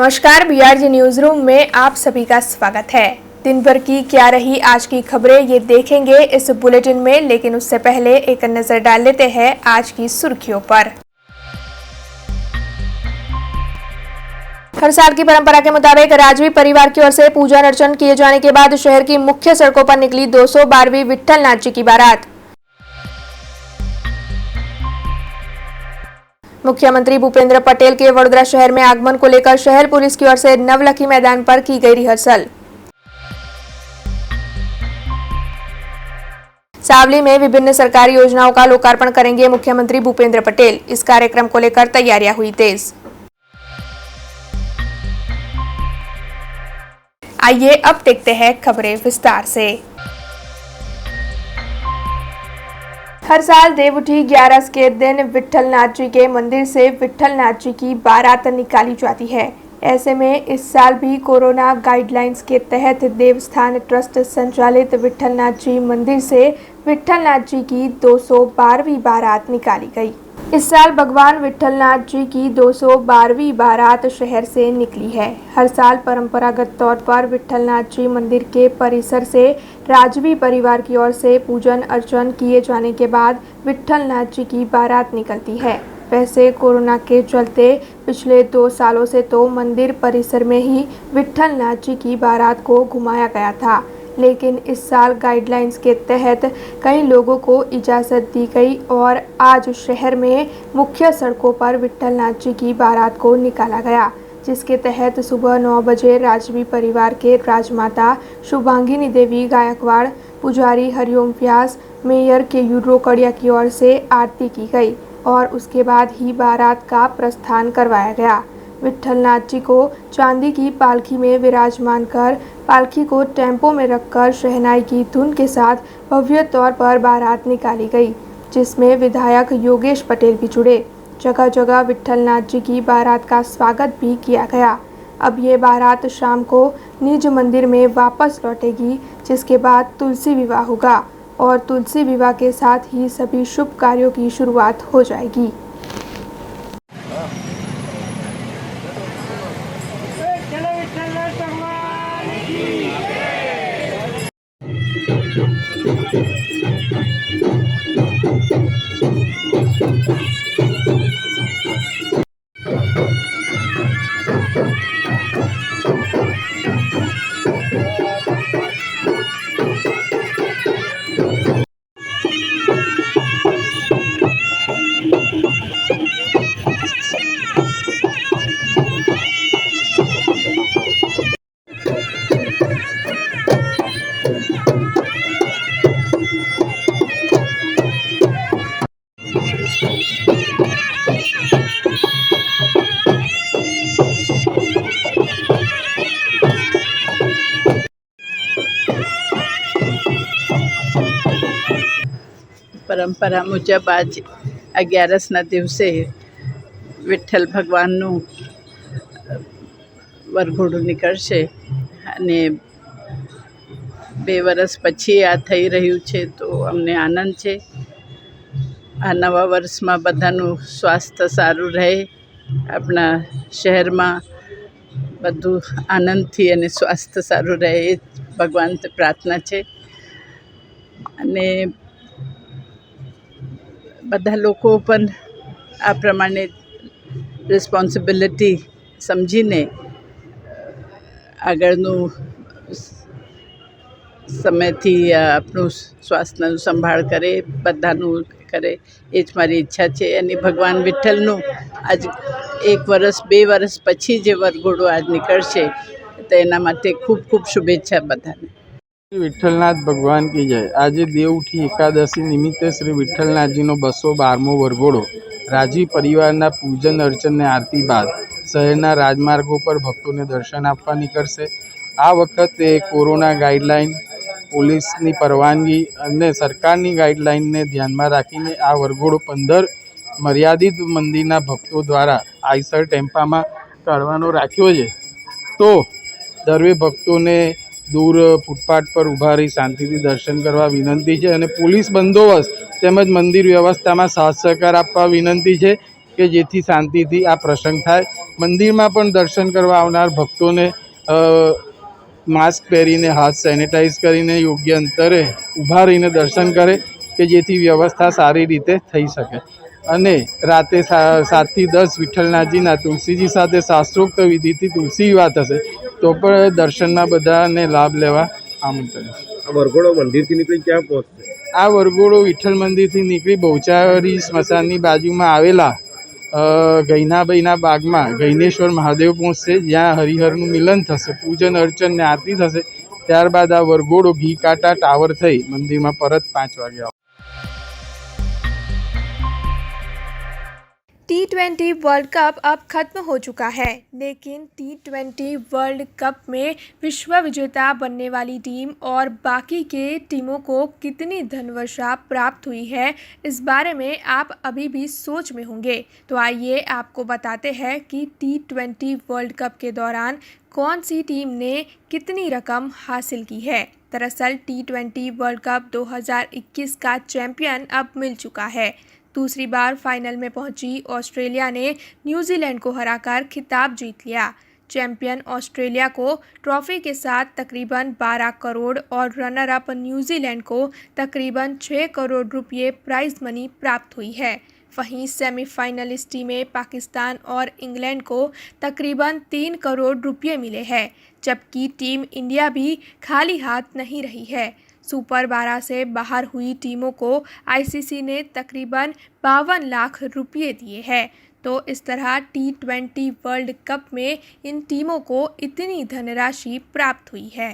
नमस्कार, BRG news room में आप सभी का स्वागत है। दिन भर की क्या रही आज की खबरें, ये देखेंगे इस बुलेटिन में, लेकिन उससे पहले एक नजर डाल लेते हैं आज की सुर्खियों पर। हर साल की परंपरा के मुताबिक राजवी परिवार की ओर से पूजन अर्चन किए जाने के बाद शहर की मुख्य सड़कों पर निकली 212वीं विट्ठलनाथ जी की बारात। मुख्यमंत्री भूपेंद्र पटेल के वडोदरा शहर में आगमन को लेकर शहर पुलिस की ओर से नवलखी मैदान पर की गई रिहर्सल। सावली में विभिन्न सरकारी योजनाओं का लोकार्पण करेंगे मुख्यमंत्री भूपेंद्र पटेल। इस कार्यक्रम को लेकर तैयारियां हुई तेज। आइए अब देखते हैं खबरें विस्तार से। हर साल देवउठी 11 के दिन विट्ठलनाथ जी के मंदिर से विट्ठलनाथ जी की बारात निकाली जाती है। ऐसे में इस साल भी कोरोना गाइडलाइंस के तहत देवस्थान ट्रस्ट संचालित विट्ठलनाथ जी मंदिर से विट्ठलनाथ जी की 212वीं बारात निकाली गई। इस साल भगवान विट्ठलनाथ जी की 212वीं बारात शहर से निकली है। हर साल परंपरागत तौर पर विट्ठलनाथ जी मंदिर के परिसर से राजवी परिवार की ओर से पूजन अर्चन किए जाने के बाद विट्ठलनाथ जी की बारात निकलती है। वैसे कोरोना के चलते पिछले 2 सालों से तो मंदिर परिसर में ही विट्ठलनाथ जी की बारात को घुमाया गया था, लेकिन इस साल गाइडलाइंस के तहत कई लोगों को इजाज़त दी गई और आज शहर में मुख्य सड़कों पर विट्ठलनाथ जी की बारात को निकाला गया, जिसके तहत सुबह 9 बजे राजवी परिवार के राजमाता शुभांगिनी देवी गायकवाड़, पुजारी हरिओम व्यास, मेयर केयूर रोकड़िया की ओर से आरती की गई और उसके बाद ही बारात का प्रस्थान करवाया गया। विट्ठलनाथ जी को चांदी की पालकी में विराजमान कर पालकी को टेम्पो में रखकर शहनाई की धुन के साथ भव्य तौर पर बारात निकाली गई, जिसमें विधायक योगेश पटेल भी जुड़े। जगह जगह विट्ठलनाथ जी की बारात का स्वागत भी किया गया। अब ये बारात शाम को निज मंदिर में वापस लौटेगी, जिसके बाद तुलसी विवाह होगा और तुलसी विवाह के साथ ही सभी शुभ कार्यों की शुरुआत हो जाएगी। પરંપરા મુજબ આજ 11ના દિવસે વિઠ્ઠલ ભગવાનનું વરઘોડું નીકળશે અને 2 વર્ષ પછી આ થઈ રહ્યું છે, તો અમને આનંદ છે। આ નવા વર્ષમાં બધાનું સ્વાસ્થ્ય સારું રહે, આપણા શહેરમાં બધું આનંદથી અને સ્વાસ્થ્ય સારું રહે એ ભગવાન પ્રાર્થના છે। અને બધા લોકો પણ આ પ્રમાણે રિસ્પોન્સિબિલિટી સમજીને આગળનું સમયથી આપણું સ્વાસ્થ્યનું સંભાળ કરે, બધાનું કરે એ જ મારી ઈચ્છા છે। અને ભગવાન વિઠ્ઠલનું આજ 1 વર્ષ 2 વર્ષ પછી જે વરઘોડું આજ નીકળશે, તો એના માટે ખૂબ ખૂબ શુભેચ્છા બધાને। વિઠ્ઠલનાથ ભગવાન की जय। આજે દેવઉઠી એકાદશી નિમિત્તે શ્રી વિઠ્ઠલનાથજીનો 212મો વરઘોડો રાજી પરિવારના પૂજન અર્ચન અને આરતી બાદ શહેરના રાજમાર્ગો પર ભક્તોને દર્શન આપવા નીકળશે। આ વખતે કોરોના ગાઈડલાઈન, પોલીસની પરવાનગી અને સરકારની ગાઈડલાઈનને ધ્યાનમાં રાખીને આ વરઘોડો 15 મર્યાદિત મંદિરના ભક્તો દ્વારા આઈસર ટેમ્પામાં કાઢવાનો રાખ્યો છે। તો દરેક ભક્તોને दूर फूटपाथ पर ऊभा रही शांतिथी दर्शन करवा विनंती है और पुलिस बंदोबस्त तेमज मंदिर व्यवस्था में साथ सहकार आपवा विनंती है कि जेथी शांतिथी आ प्रसंग थाय। મંદિરમાં પણ દર્શન કરવા આવનાર ભક્તોને માસ્ક પહેરીને હાથ સેનિટાઈઝ કરીને યોગ્ય અંતરે ઊભા રહીને દર્શન કરે કે જેથી વ્યવસ્થા સારી રીતે થઈ શકે અને રાતે 7 થી 10 વિઠ્ઠલનાથજીના તુલસીજી સાથે શાસ્ત્રોક્ત વિધિથી તુલસી વિવાહ થશે તો પણ દર્શનના બધાને લાભ લેવા આમંત્રણ છે. આ વરઘોડો મંદિરથી નીકળી ક્યાં પહોંચશે? આ વરઘોડો વિઠ્ઠલ મંદિરથી નીકળી બહુચારી સ્મશાનની બાજુમાં આવેલા ગૈનાભાઈના બાગમાં ગૈનેશ્વર મહાદેવ પહોંચશે, જ્યાં હરિહરનું મિલન થશે, પૂજન અર્ચન ને આરતી થશે. ત્યારબાદ આ વરઘોડો ઘી કાંટા ટાવર થઈ મંદિરમાં પરત 5 વાગે આવશે. T20 वर्ल्ड कप अब खत्म हो चुका है, लेकिन T20 वर्ल्ड कप में विश्व विजेता बनने वाली टीम और बाकी के टीमों को कितनी धनवर्षा प्राप्त हुई है, इस बारे में आप अभी भी सोच में होंगे। तो आइए आपको बताते हैं कि T20 वर्ल्ड कप के दौरान कौन सी टीम ने कितनी रकम हासिल की है। दरअसल T20 वर्ल्ड कप 2021 का चैंपियन अब मिल चुका है। दूसरी बार फाइनल में पहुंची ऑस्ट्रेलिया ने न्यूजीलैंड को हराकर खिताब जीत लिया। चैंपियन ऑस्ट्रेलिया को ट्रॉफी के साथ तकरीबन 12 करोड़ और रनर अप न्यूजीलैंड को तकरीबन 6 करोड़ रुपये प्राइज मनी प्राप्त हुई है। वहीं सेमीफाइनलिस्ट टीमें पाकिस्तान और इंग्लैंड को तकरीबन 3 करोड़ रुपये मिले हैं, जबकि टीम इंडिया भी खाली हाथ नहीं रही है। सुपर 12 से बाहर हुई टीमों को आईसीसी ने तकरीबन 52 लाख रुपये दिए हैं। तो इस तरह T20 वर्ल्ड कप में इन टीमों को इतनी धनराशि प्राप्त हुई है।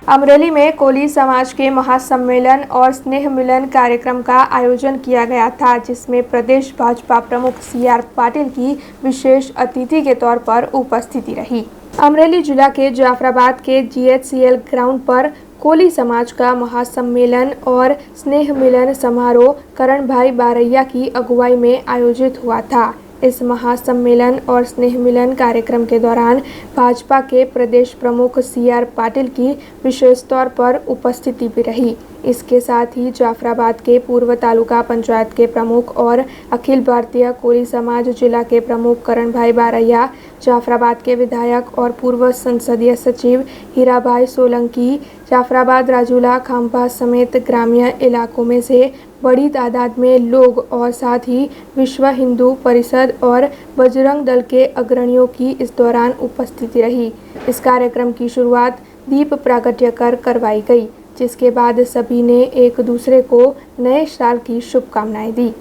अमरेली में कोली समाज के महासम्मेलन और स्नेह मिलन कार्यक्रम का आयोजन किया गया था, जिसमें प्रदेश भाजपा प्रमुख CR पाटिल की विशेष अतिथि के तौर पर उपस्थिति रही। अमरेली जिला के जाफराबाद के GHCL ग्राउंड पर कोली समाज का महासम्मेलन और स्नेह मिलन समारोह करण भाई बारैया की अगुवाई में आयोजित हुआ था। इस महासम्मेलन और स्नेह मिलन कार्यक्रम के दौरान भाजपा के प्रदेश प्रमुख CR पाटिल की विशेष तौर पर उपस्थिति भी रही। इसके साथ ही जाफराबाद के पूर्व तालुका पंचायत के प्रमुख और अखिल भारतीय कोली समाज जिला के प्रमुख करण भाई बारैया, जाफराबाद के विधायक और पूर्व संसदीय सचिव हीराभाई सोलंकी, जाफराबाद राजूला खांभा समेत ग्रामीण इलाकों में से बड़ी तादाद में लोग और साथ ही विश्व हिंदू परिषद और बजरंग दल के अग्रणियों की इस दौरान उपस्थिति रही। इस कार्यक्रम की शुरुआत दीप प्रागट्य कर करवाई गई, जिसके बाद सभी ने एक दूसरे को नए साल की शुभकामनाएं दी।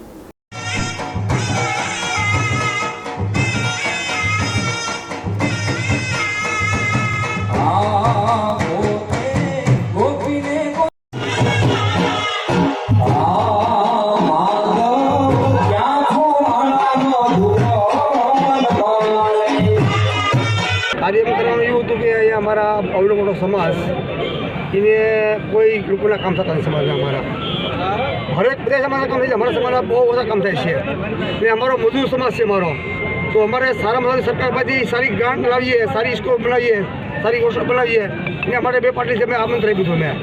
કાર્યક્રમ એવું હતું કે અહીંયા અમારા આવડો મોટો સમાજ એને કોઈ લોકોના કામ થતા નથી સમાજના અમારા હરેક બધા સમાજના કામ થાય છે. અમારા સમાજના બહુ બધા કામ થાય છે ને અમારો મજૂર સમાજ છે અમારો, તો અમારે સારામાં સારી સરકારમાંથી સારી ગ્રાન્ટ લાવીએ, સારી સ્કૂલ બનાવીએ, સારી હોસ્ટેલ બનાવીએ ને અમારે 2 પાર્ટી અમે આમંત્રણ આપ્યું હતું. મેં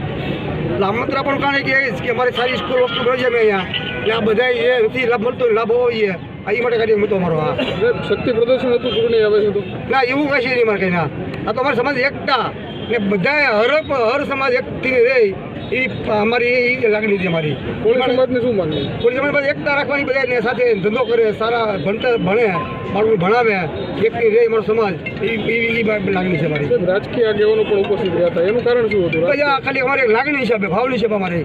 એટલે આમંત્રણ પણ કારણે કે અમારે સારી સ્કૂલ હોસ્ટેલ બનાવીએ અમે અહીંયા ને આ બધા એ નથી લાભ મળતો લાભ હોઈએ આ માટે કાર્યક્રમ હતો અમારો. આ શક્તિ પ્રદર્શન હતું પૂરું નહીં આવે છે ના એવું કઈ છે નહીં મારે કંઈ ના. આ તો અમારા સમાજ એકતા ને બધાએ હર સમાજ એકથી રહે એ અમારી એ લાગણી હતી અમારી. કોળી સમાજને શું માનવું? કોળી સમાજ પાસે એકતા રાખવાની, બધાને સાથે ધંધો કરે, સારા ભણતર ભણે, બાળકો ભણાવે, એકથી રહે અમારો સમાજ એ લાગણી છે અમારી. રાજકીય આગેવાનો પણ ઉપસ્થિત રહ્યા હતા, એનું કારણ શું હતું? આ ખાલી અમારી લાગણી હિસાબે, ભાવની હિસાબે અમારી.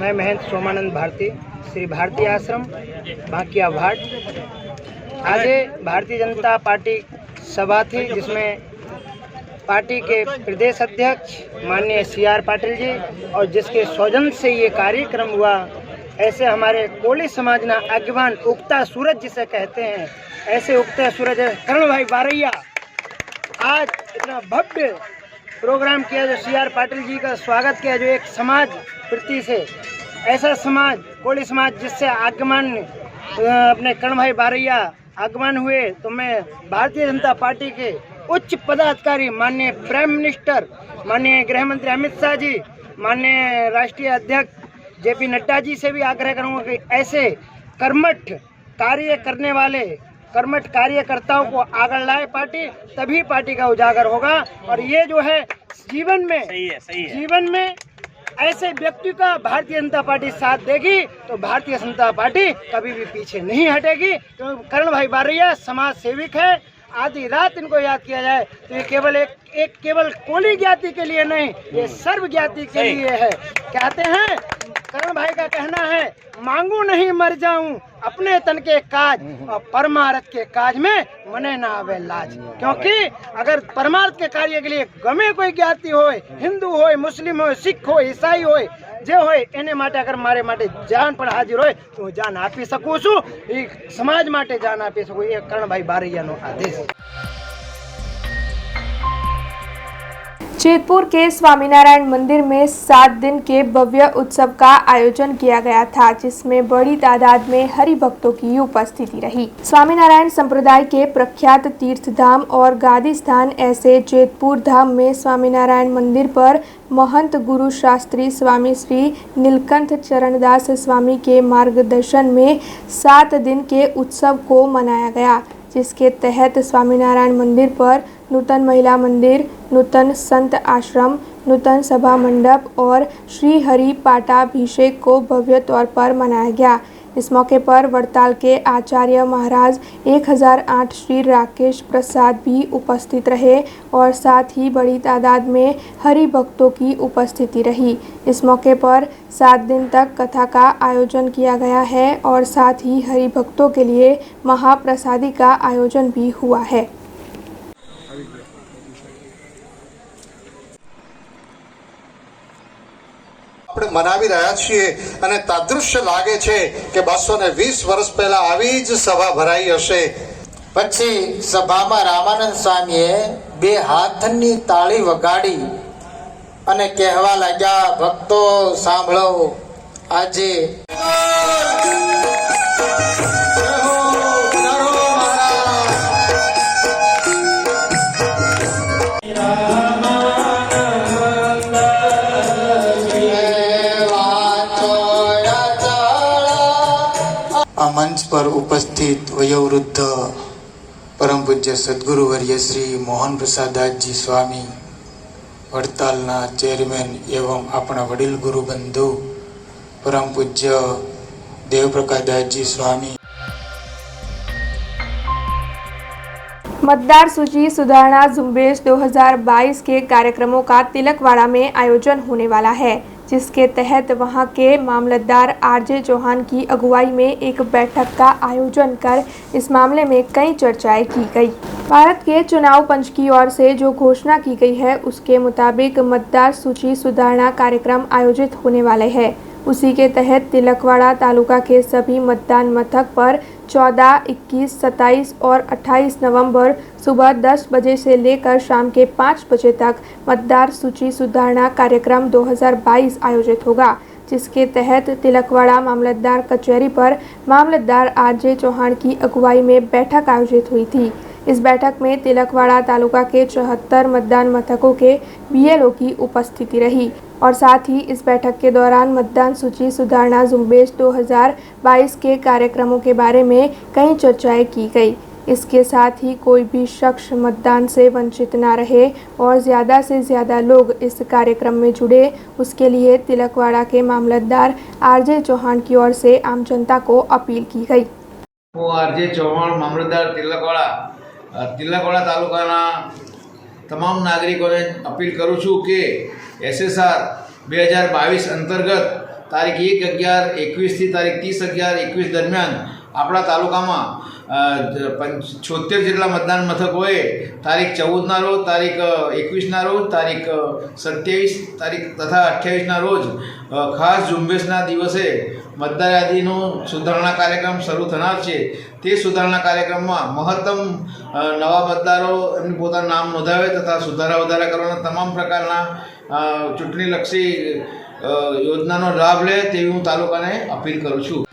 मैं महंत सोमानंद भारती श्री भारती आश्रम बांकिया भाट। आज भारतीय जनता पार्टी सभा थी, जिसमें पार्टी के प्रदेश अध्यक्ष माननीय CR पाटिल जी और जिसके सौजन्य से ये कार्यक्रम हुआ। ऐसे हमारे कोली समाजना आगवान उगता सूरज जिसे कहते हैं, ऐसे उगता सूरज करण भाई बारैया आज इतना भव्य प्रोग्राम किया, जो CR पाटिल जी का स्वागत किया, जो एक समाज प्रति से ऐसा समाज कोली समाज जिससे आगमन अपने करण भाई बारैया आगमन हुए, तो मैं भारतीय जनता पार्टी के उच्च पदाधिकारी माननीय प्राइम मिनिस्टर, माननीय गृह मंत्री अमित शाह जी, माननीय राष्ट्रीय अध्यक्ष JP नड्डा जी से भी आग्रह करूँगा कि ऐसे कर्मठ कार्य करने वाले कर्मठ कार्यकर्ताओं को आगे लाए पार्टी, तभी पार्टी का उजागर होगा। और ये जो है जीवन में ऐसे व्यक्ति का भारतीय जनता पार्टी साथ देगी तो भारतीय जनता पार्टी कभी भी पीछे नहीं हटेगी। क्योंकि करण भाई बारैया समाज सेविक है। आधी रात इनको याद किया जाए तो ये केवल कोली जाति के लिए नहीं, ये सर्व जाति के लिए है। कहते हैं, करण भाई का कहना है, मांगू नहीं मर जाऊं अपने तन के काज और परमार्थ के काज में मने ना आवे लाज। क्योंकि अगर परमार्थ के कार्य के लिए गमे कोई ज्ञाति होय, हिंदू होय, मुस्लिम होय, सिख होय, ईसाई होय, जे होय एने माटे अगर मारे माटे जान पर हाजिर होय तो હું જાન આપી શકું છું। એ સમાજ માટે જાન આપી શકું, એ કરણભાઈ બારૈયાનો આદેશ। जेतपुर के स्वामीनारायण मंदिर में 7 दिन के भव्य उत्सव का आयोजन किया गया था, जिसमें बड़ी तादाद में हरि भक्तों की उपस्थिति रही। स्वामीनारायण संप्रदाय के प्रख्यात तीर्थ धाम और गादी स्थान ऐसे जेतपुर धाम में स्वामीनारायण मंदिर पर महंत गुरु शास्त्री स्वामी श्री नीलकंठ चरणदास स्वामी के मार्गदर्शन में 7 दिन के उत्सव को मनाया गया, जिसके तहत स्वामीनारायण मंदिर पर नूतन महिला मंदिर, नूतन संत आश्रम, नूतन सभा मंडप और श्री हरि पाटाभिषेक को भव्य तौर पर मनाया गया। इस मौके पर वड़ताल के आचार्य महाराज 1008 श्री राकेश प्रसाद भी उपस्थित रहे और साथ ही बड़ी तादाद में हरि भक्तों की उपस्थिति रही। इस मौके पर 7 दिन तक कथा का आयोजन किया गया है और साथ ही हरि भक्तों के लिए महाप्रसादी का आयोजन भी हुआ है। આપણે મનાવી રહ્યા છીએ અને તાદૃશ્ય લાગે છે કે 220 વર્ષ પહેલા આવી જ સભા ભરાઈ હશે। પછી સભામાં રામાનંદ સ્વામીએ 2 હાથની તાળી વગાડી અને કહેવા લાગ્યા, ભક્તો સાંભળો, આજે मंच पर उपस्थित वयोवृद्ध परम पूज्य सद्गुरुवर्य श्री मोहन प्रसाद दास जी स्वामी, वड़तालना चेरमेन एवं अपना वडील गुरु बंधु परम पूज्य देवप्रकाश दास जी स्वामी। मतदार सूची सुधारणा झुंबेश 2022 के कार्यक्रमों का तिलकवाड़ा में आयोजन होने वाला है, जिसके तहत वहां के मामलतदार आरजे चौहान की अगुवाई में एक बैठक का आयोजन कर इस मामले में कई चर्चाएं की गई। भारत के चुनाव पंच की ओर से जो घोषणा की गई है, उसके मुताबिक मतदार सूची सुधारणा कार्यक्रम आयोजित होने वाले हैं। उसी के तहत तिलकवाड़ा तालुका के सभी मतदान मथक पर 14, 21, 27 और 28 नवंबर सुबह 10 बजे से लेकर शाम के 5 बजे तक मतदार सूची सुधारणा कार्यक्रम 2022 आयोजित होगा, जिसके तहत तिलकवाड़ा मामलतदार कचहरी पर मामलतदार आरजे चौहान की अगुवाई में बैठक आयोजित हुई थी। इस बैठक में तिलकवाड़ा तालुका के 74 मतदान मथकों के बीएलओ की उपस्थिति रही और साथ ही इस बैठक के दौरान मतदान सूची सुधारणा झुंबेश 2022 के कार्यक्रमों के बारे में कई चर्चाएं की गई। इसके साथ ही कोई भी शख्स मतदान से वंचित ना रहे और ज़्यादा से ज़्यादा लोग इस कार्यक्रम में जुड़े, उसके लिए तिलकवाड़ा के मामलतदार आरजे चौहान की ओर से आम जनता को अपील की गई। હું આરજે ચૌહાણ મામલતદાર તિલકવાડા તાલુકાના તમામ નાગરિકોને અપીલ કરું છું કે SSR 2022 અંતર્ગત તારીખ 1/11/21 થી તારીખ 30/11/21 દરમિયાન આપણા તાલુકામાં 76 જેટલા મતદાન મથકોએ તારીખ 14ના રોજ, તારીખ 21ના રોજ, તારીખ 27 તારીખ તથા 28ના રોજ ખાસ ઝુંબેશના દિવસે મતદાર યાદીનો સુધારણા કાર્યક્રમ શરૂ થનાર છે। તે સુધારણા કાર્યક્રમમાં મહત્તમ નવા મતદારો એમનું પોતાનું નામ નોંધાવે તથા સુધારા વધારા કરવાના તમામ પ્રકારના ચૂંટણીલક્ષી યોજનાનો લાભ લે તેવી હું તાલુકાને અપીલ કરું છું।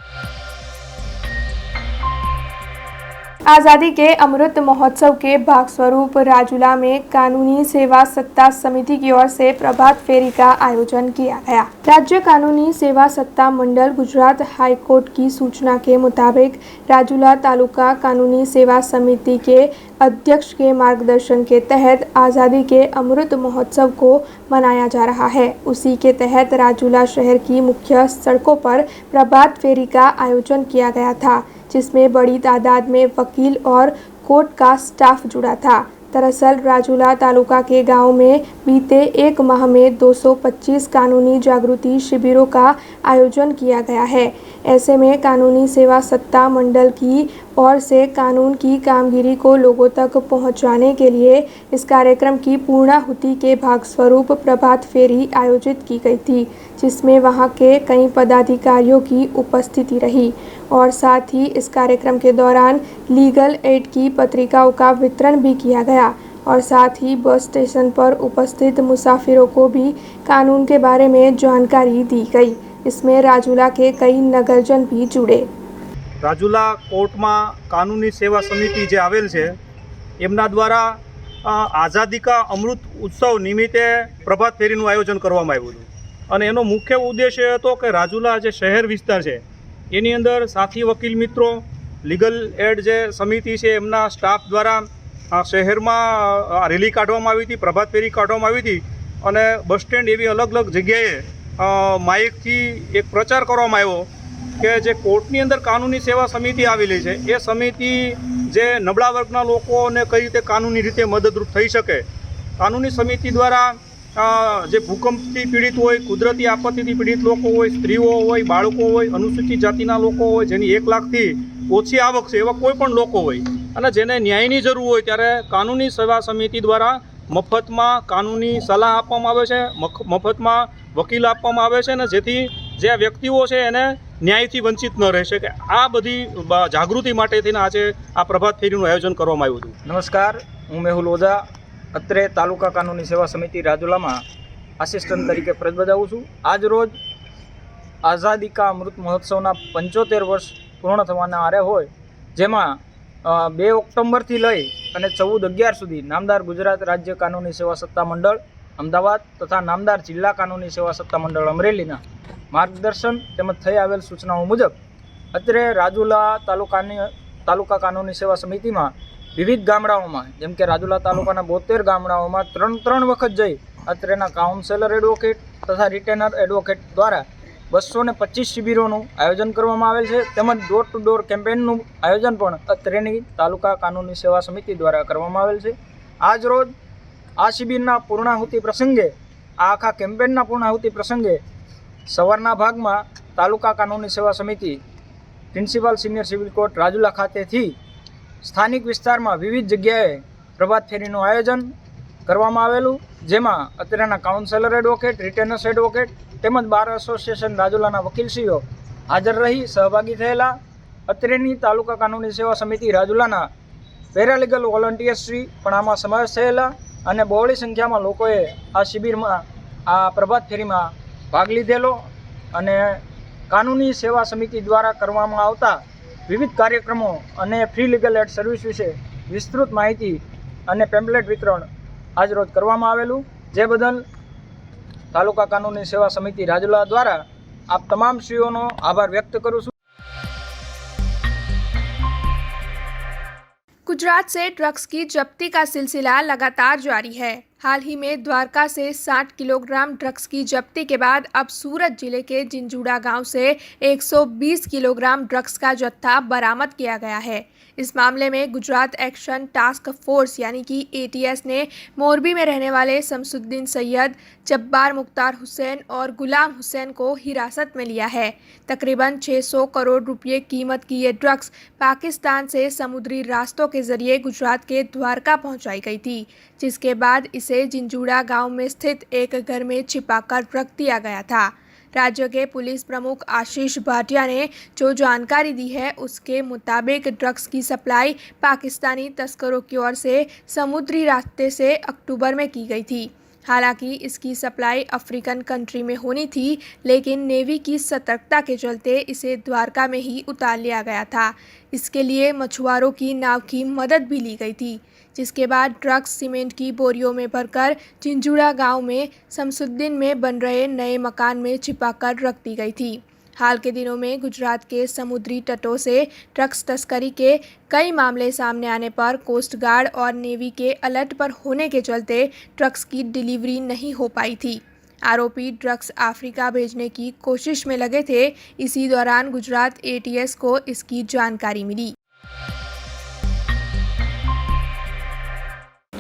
आज़ादी के अमृत महोत्सव के भाग स्वरूप राजूला में कानूनी सेवा सत्ता समिति की ओर से प्रभात फेरी का आयोजन किया गया। राज्य कानूनी सेवा सत्ता मंडल गुजरात हाई कोर्ट की सूचना के मुताबिक राजूला तालुका कानूनी सेवा समिति के अध्यक्ष के मार्गदर्शन के तहत आज़ादी के अमृत महोत्सव को मनाया जा रहा है। उसी के तहत राजूला शहर की मुख्य सड़कों पर प्रभात फेरी का आयोजन किया गया था, जिसमें बड़ी तादाद में वकील और कोर्ट का स्टाफ जुड़ा था। दरअसल राजूला तालुका के गांव में बीते एक माह में 225 कानूनी जागृति शिविरों का आयोजन किया गया है। ऐसे में कानूनी सेवा सत्ता मंडल की ओर से कानून की कामगिरी को लोगों तक पहुंचाने के लिए इस कार्यक्रम की पूर्णाहुति के भाग स्वरूप प्रभात फेरी आयोजित की गई थी, जिसमें वहां के कई पदाधिकारियों की उपस्थिति रही और साथ ही इस कार्यक्रम के दौरान लीगल एड की पत्रिकाओं का वितरण भी किया गया और साथ ही बस स्टेशन पर उपस्थित मुसाफिरों को भी कानून के बारे में जानकारी दी गई। इसमें राजूला के कई नगरजन भी जुड़े। રાજુલા કોર્ટમાં કાનૂની સેવા સમિતિ જે આવેલ છે એમના દ્વારા આઝાદી કા અમૃત ઉત્સવ નિમિત્તે પ્રભાત ફેરીનું આયોજન કરવામાં આવ્યું હતું અને એનો મુખ્ય ઉદ્દેશ્ય હતો કે રાજુલા જે શહેર વિસ્તાર છે એની અંદર સાથી વકીલ મિત્રો, લીગલ એડ જે સમિતિ છે એમના સ્ટાફ દ્વારા શહેરમાં રેલી કાઢવામાં આવી હતી, પ્રભાત ફેરી કાઢવામાં આવી હતી અને બસ સ્ટેન્ડ એવી અલગ અલગ જગ્યાએ માઇકથી એક પ્રચાર કરવામાં આવ્યો કે જે કોર્ટની અંદર કાનૂની સેવા સમિતિ આવેલી છે એ સમિતિ જે નબળા વર્ગના લોકોને કઈ રીતે કાનૂની રીતે મદદરૂપ થઈ શકે, કાનૂની સમિતિ દ્વારા જે ભૂકંપથી પીડિત હોય, કુદરતી આપત્તિથી પીડિત લોકો હોય, સ્ત્રીઓ હોય, બાળકો હોય, અનુસૂચિત જાતિના લોકો હોય, જેની 1 લાખથી ઓછી આવક છે એવા કોઈ પણ લોકો હોય અને જેને ન્યાયની જરૂર હોય ત્યારે કાનૂની સેવા સમિતિ દ્વારા મફતમાં કાનૂની સલાહ આપવામાં આવે છે, મફતમાં વકીલ આપવામાં આવે છે અને જેથી જે વ્યક્તિઓ છે એને ન્યાયથી વંચિત ન રહી શકે, આ બધી જાગૃતિ માટે થઈને આજે આ પ્રભાત ફેરીનું આયોજન કરવામાં આવ્યું હતું। નમસ્કાર, હું મેહુલ ઓઝા અત્રે તાલુકા કાનૂની સેવા સમિતિ રાજુલામાં આસિસ્ટન્ટ તરીકે ફરજ બજાવું છું। આજ રોજ આઝાદી કા અમૃત મહોત્સવના 75 વર્ષ પૂર્ણ થવાના આરે હોય, જેમાં 2 ઓક્ટોબરથી લઈ અને 14/11 સુધી નામદાર ગુજરાત રાજ્ય કાનૂની સેવા સત્તા મંડળ અમદાવાદ તથા નામદાર જિલ્લા કાનૂની સેવા સત્તા મંડળ અમરેલીના માર્ગદર્શન તેમજ થઈ આવેલ સૂચનાઓ મુજબ અત્રે રાજુલા તાલુકા કાનૂની સેવા સમિતિમાં વિવિધ ગામડાઓમાં, જેમ કે રાજુલા તાલુકાના 72 ગામડાઓમાં 3 વખત જઈ અત્રેના કાઉન્સેલર એડવોકેટ તથા રિટેનર એડવોકેટ દ્વારા 225 શિબિરોનું આયોજન કરવામાં આવેલ છે તેમજ ડોર ટુ ડોર કેમ્પેનનું આયોજન પણ અત્રેની તાલુકા કાનૂની સેવા સમિતિ દ્વારા કરવામાં આવેલ છે। આજ રોજ આ શિબિરના પૂર્ણાહુતિ પ્રસંગે, આ આખા કેમ્પેનના પૂર્ણાહુતિ પ્રસંગે સવારના ભાગમાં તાલુકા કાનૂની સેવા સમિતિ principal senior civil court Rajula ખાતેથી સ્થાનિક વિસ્તારમાં વિવિધ જગ્યાએ પ્રભાત ફેરીનું આયોજન કરવામાં આવેલું, જેમાં અત્રેના કાઉન્સેલર એડવોકેટ, રિટેનર્સ એડવોકેટ તેમજ બાર એસોસિએશન રાજુલાના વકીલશ્રીઓ હાજર રહી સહભાગી થયેલા। અત્રેની તાલુકા કાનૂની સેવા સમિતિ રાજુલાના પેરાલીગલ વોલન્ટિયર્સશ્રી પણ આમાં સમાવેશ થયેલા અને બહોળી સંખ્યામાં લોકોએ આ શિબિરમાં, આ પ્રભાત ફેરીમાં ભાગ લીધેલો અને કાનૂની સેવા સમિતિ દ્વારા કરવામાં આવતા વિવિધ કાર્યક્રમો અને ફ્રી લીગલ એડ સર્વિસ વિશે વિસ્તૃત માહિતી અને પેમ્પલેટ વિતરણ આજરોજ કરવામાં આવેલું, જે બદલ તાલુકા કાનૂની સેવા સમિતિ રાજુલા દ્વારા આપ તમામ શ્રીઓનો આભાર વ્યક્ત કરું છું। गुजरात से ड्रग्स की जब्ती का सिलसिला लगातार जारी है। हाल ही में द्वारका से 60 किलोग्राम ड्रग्स की जब्ती के बाद अब सूरत जिले के जिंजूड़ा गांव से 120 किलोग्राम ड्रग्स का जत्था बरामद किया गया है। इस मामले में गुजरात एक्शन टास्क फोर्स यानी कि ATS ने मोरबी में रहने वाले शमसुद्दीन सैयद, जब्बार मुख्तार हुसैन और गुलाम हुसैन को हिरासत में लिया है। तकरीबन 600 करोड़ रुपये कीमत की ये ड्रग्स पाकिस्तान से समुद्री रास्तों के जरिए गुजरात के द्वारका पहुंचाई गई थी, जिसके बाद इसे जिंजूड़ा गांव में स्थित एक घर में छिपाकर रख दिया गया था। राज्य के पुलिस प्रमुख आशीष भाटिया ने जो जानकारी दी है उसके मुताबिक ड्रग्स की सप्लाई पाकिस्तानी तस्करों की ओर से समुद्री रास्ते से अक्टूबर में की गई थी। हालांकि इसकी सप्लाई अफ्रीकन कंट्री में होनी थी, लेकिन नेवी की सतर्कता के चलते इसे द्वारका में ही उतार लिया गया था। इसके लिए मछुआरों की नाव की मदद भी ली गई थी, जिसके बाद ड्रग्स सीमेंट की बोरियों में भरकर चिंजुड़ा गांव में शमसुद्दीन में बन रहे नए मकान में छिपाकर रख दी गई थी। हाल के दिनों में गुजरात के समुद्री तटों से ड्रग्स तस्करी के कई मामले सामने आने पर कोस्ट गार्ड और नेवी के अलर्ट पर होने के चलते ड्रग्स की डिलीवरी नहीं हो पाई थी। आरोपी ड्रग्स अफ्रीका भेजने की कोशिश में लगे थे। इसी दौरान गुजरात ATS को इसकी जानकारी मिली।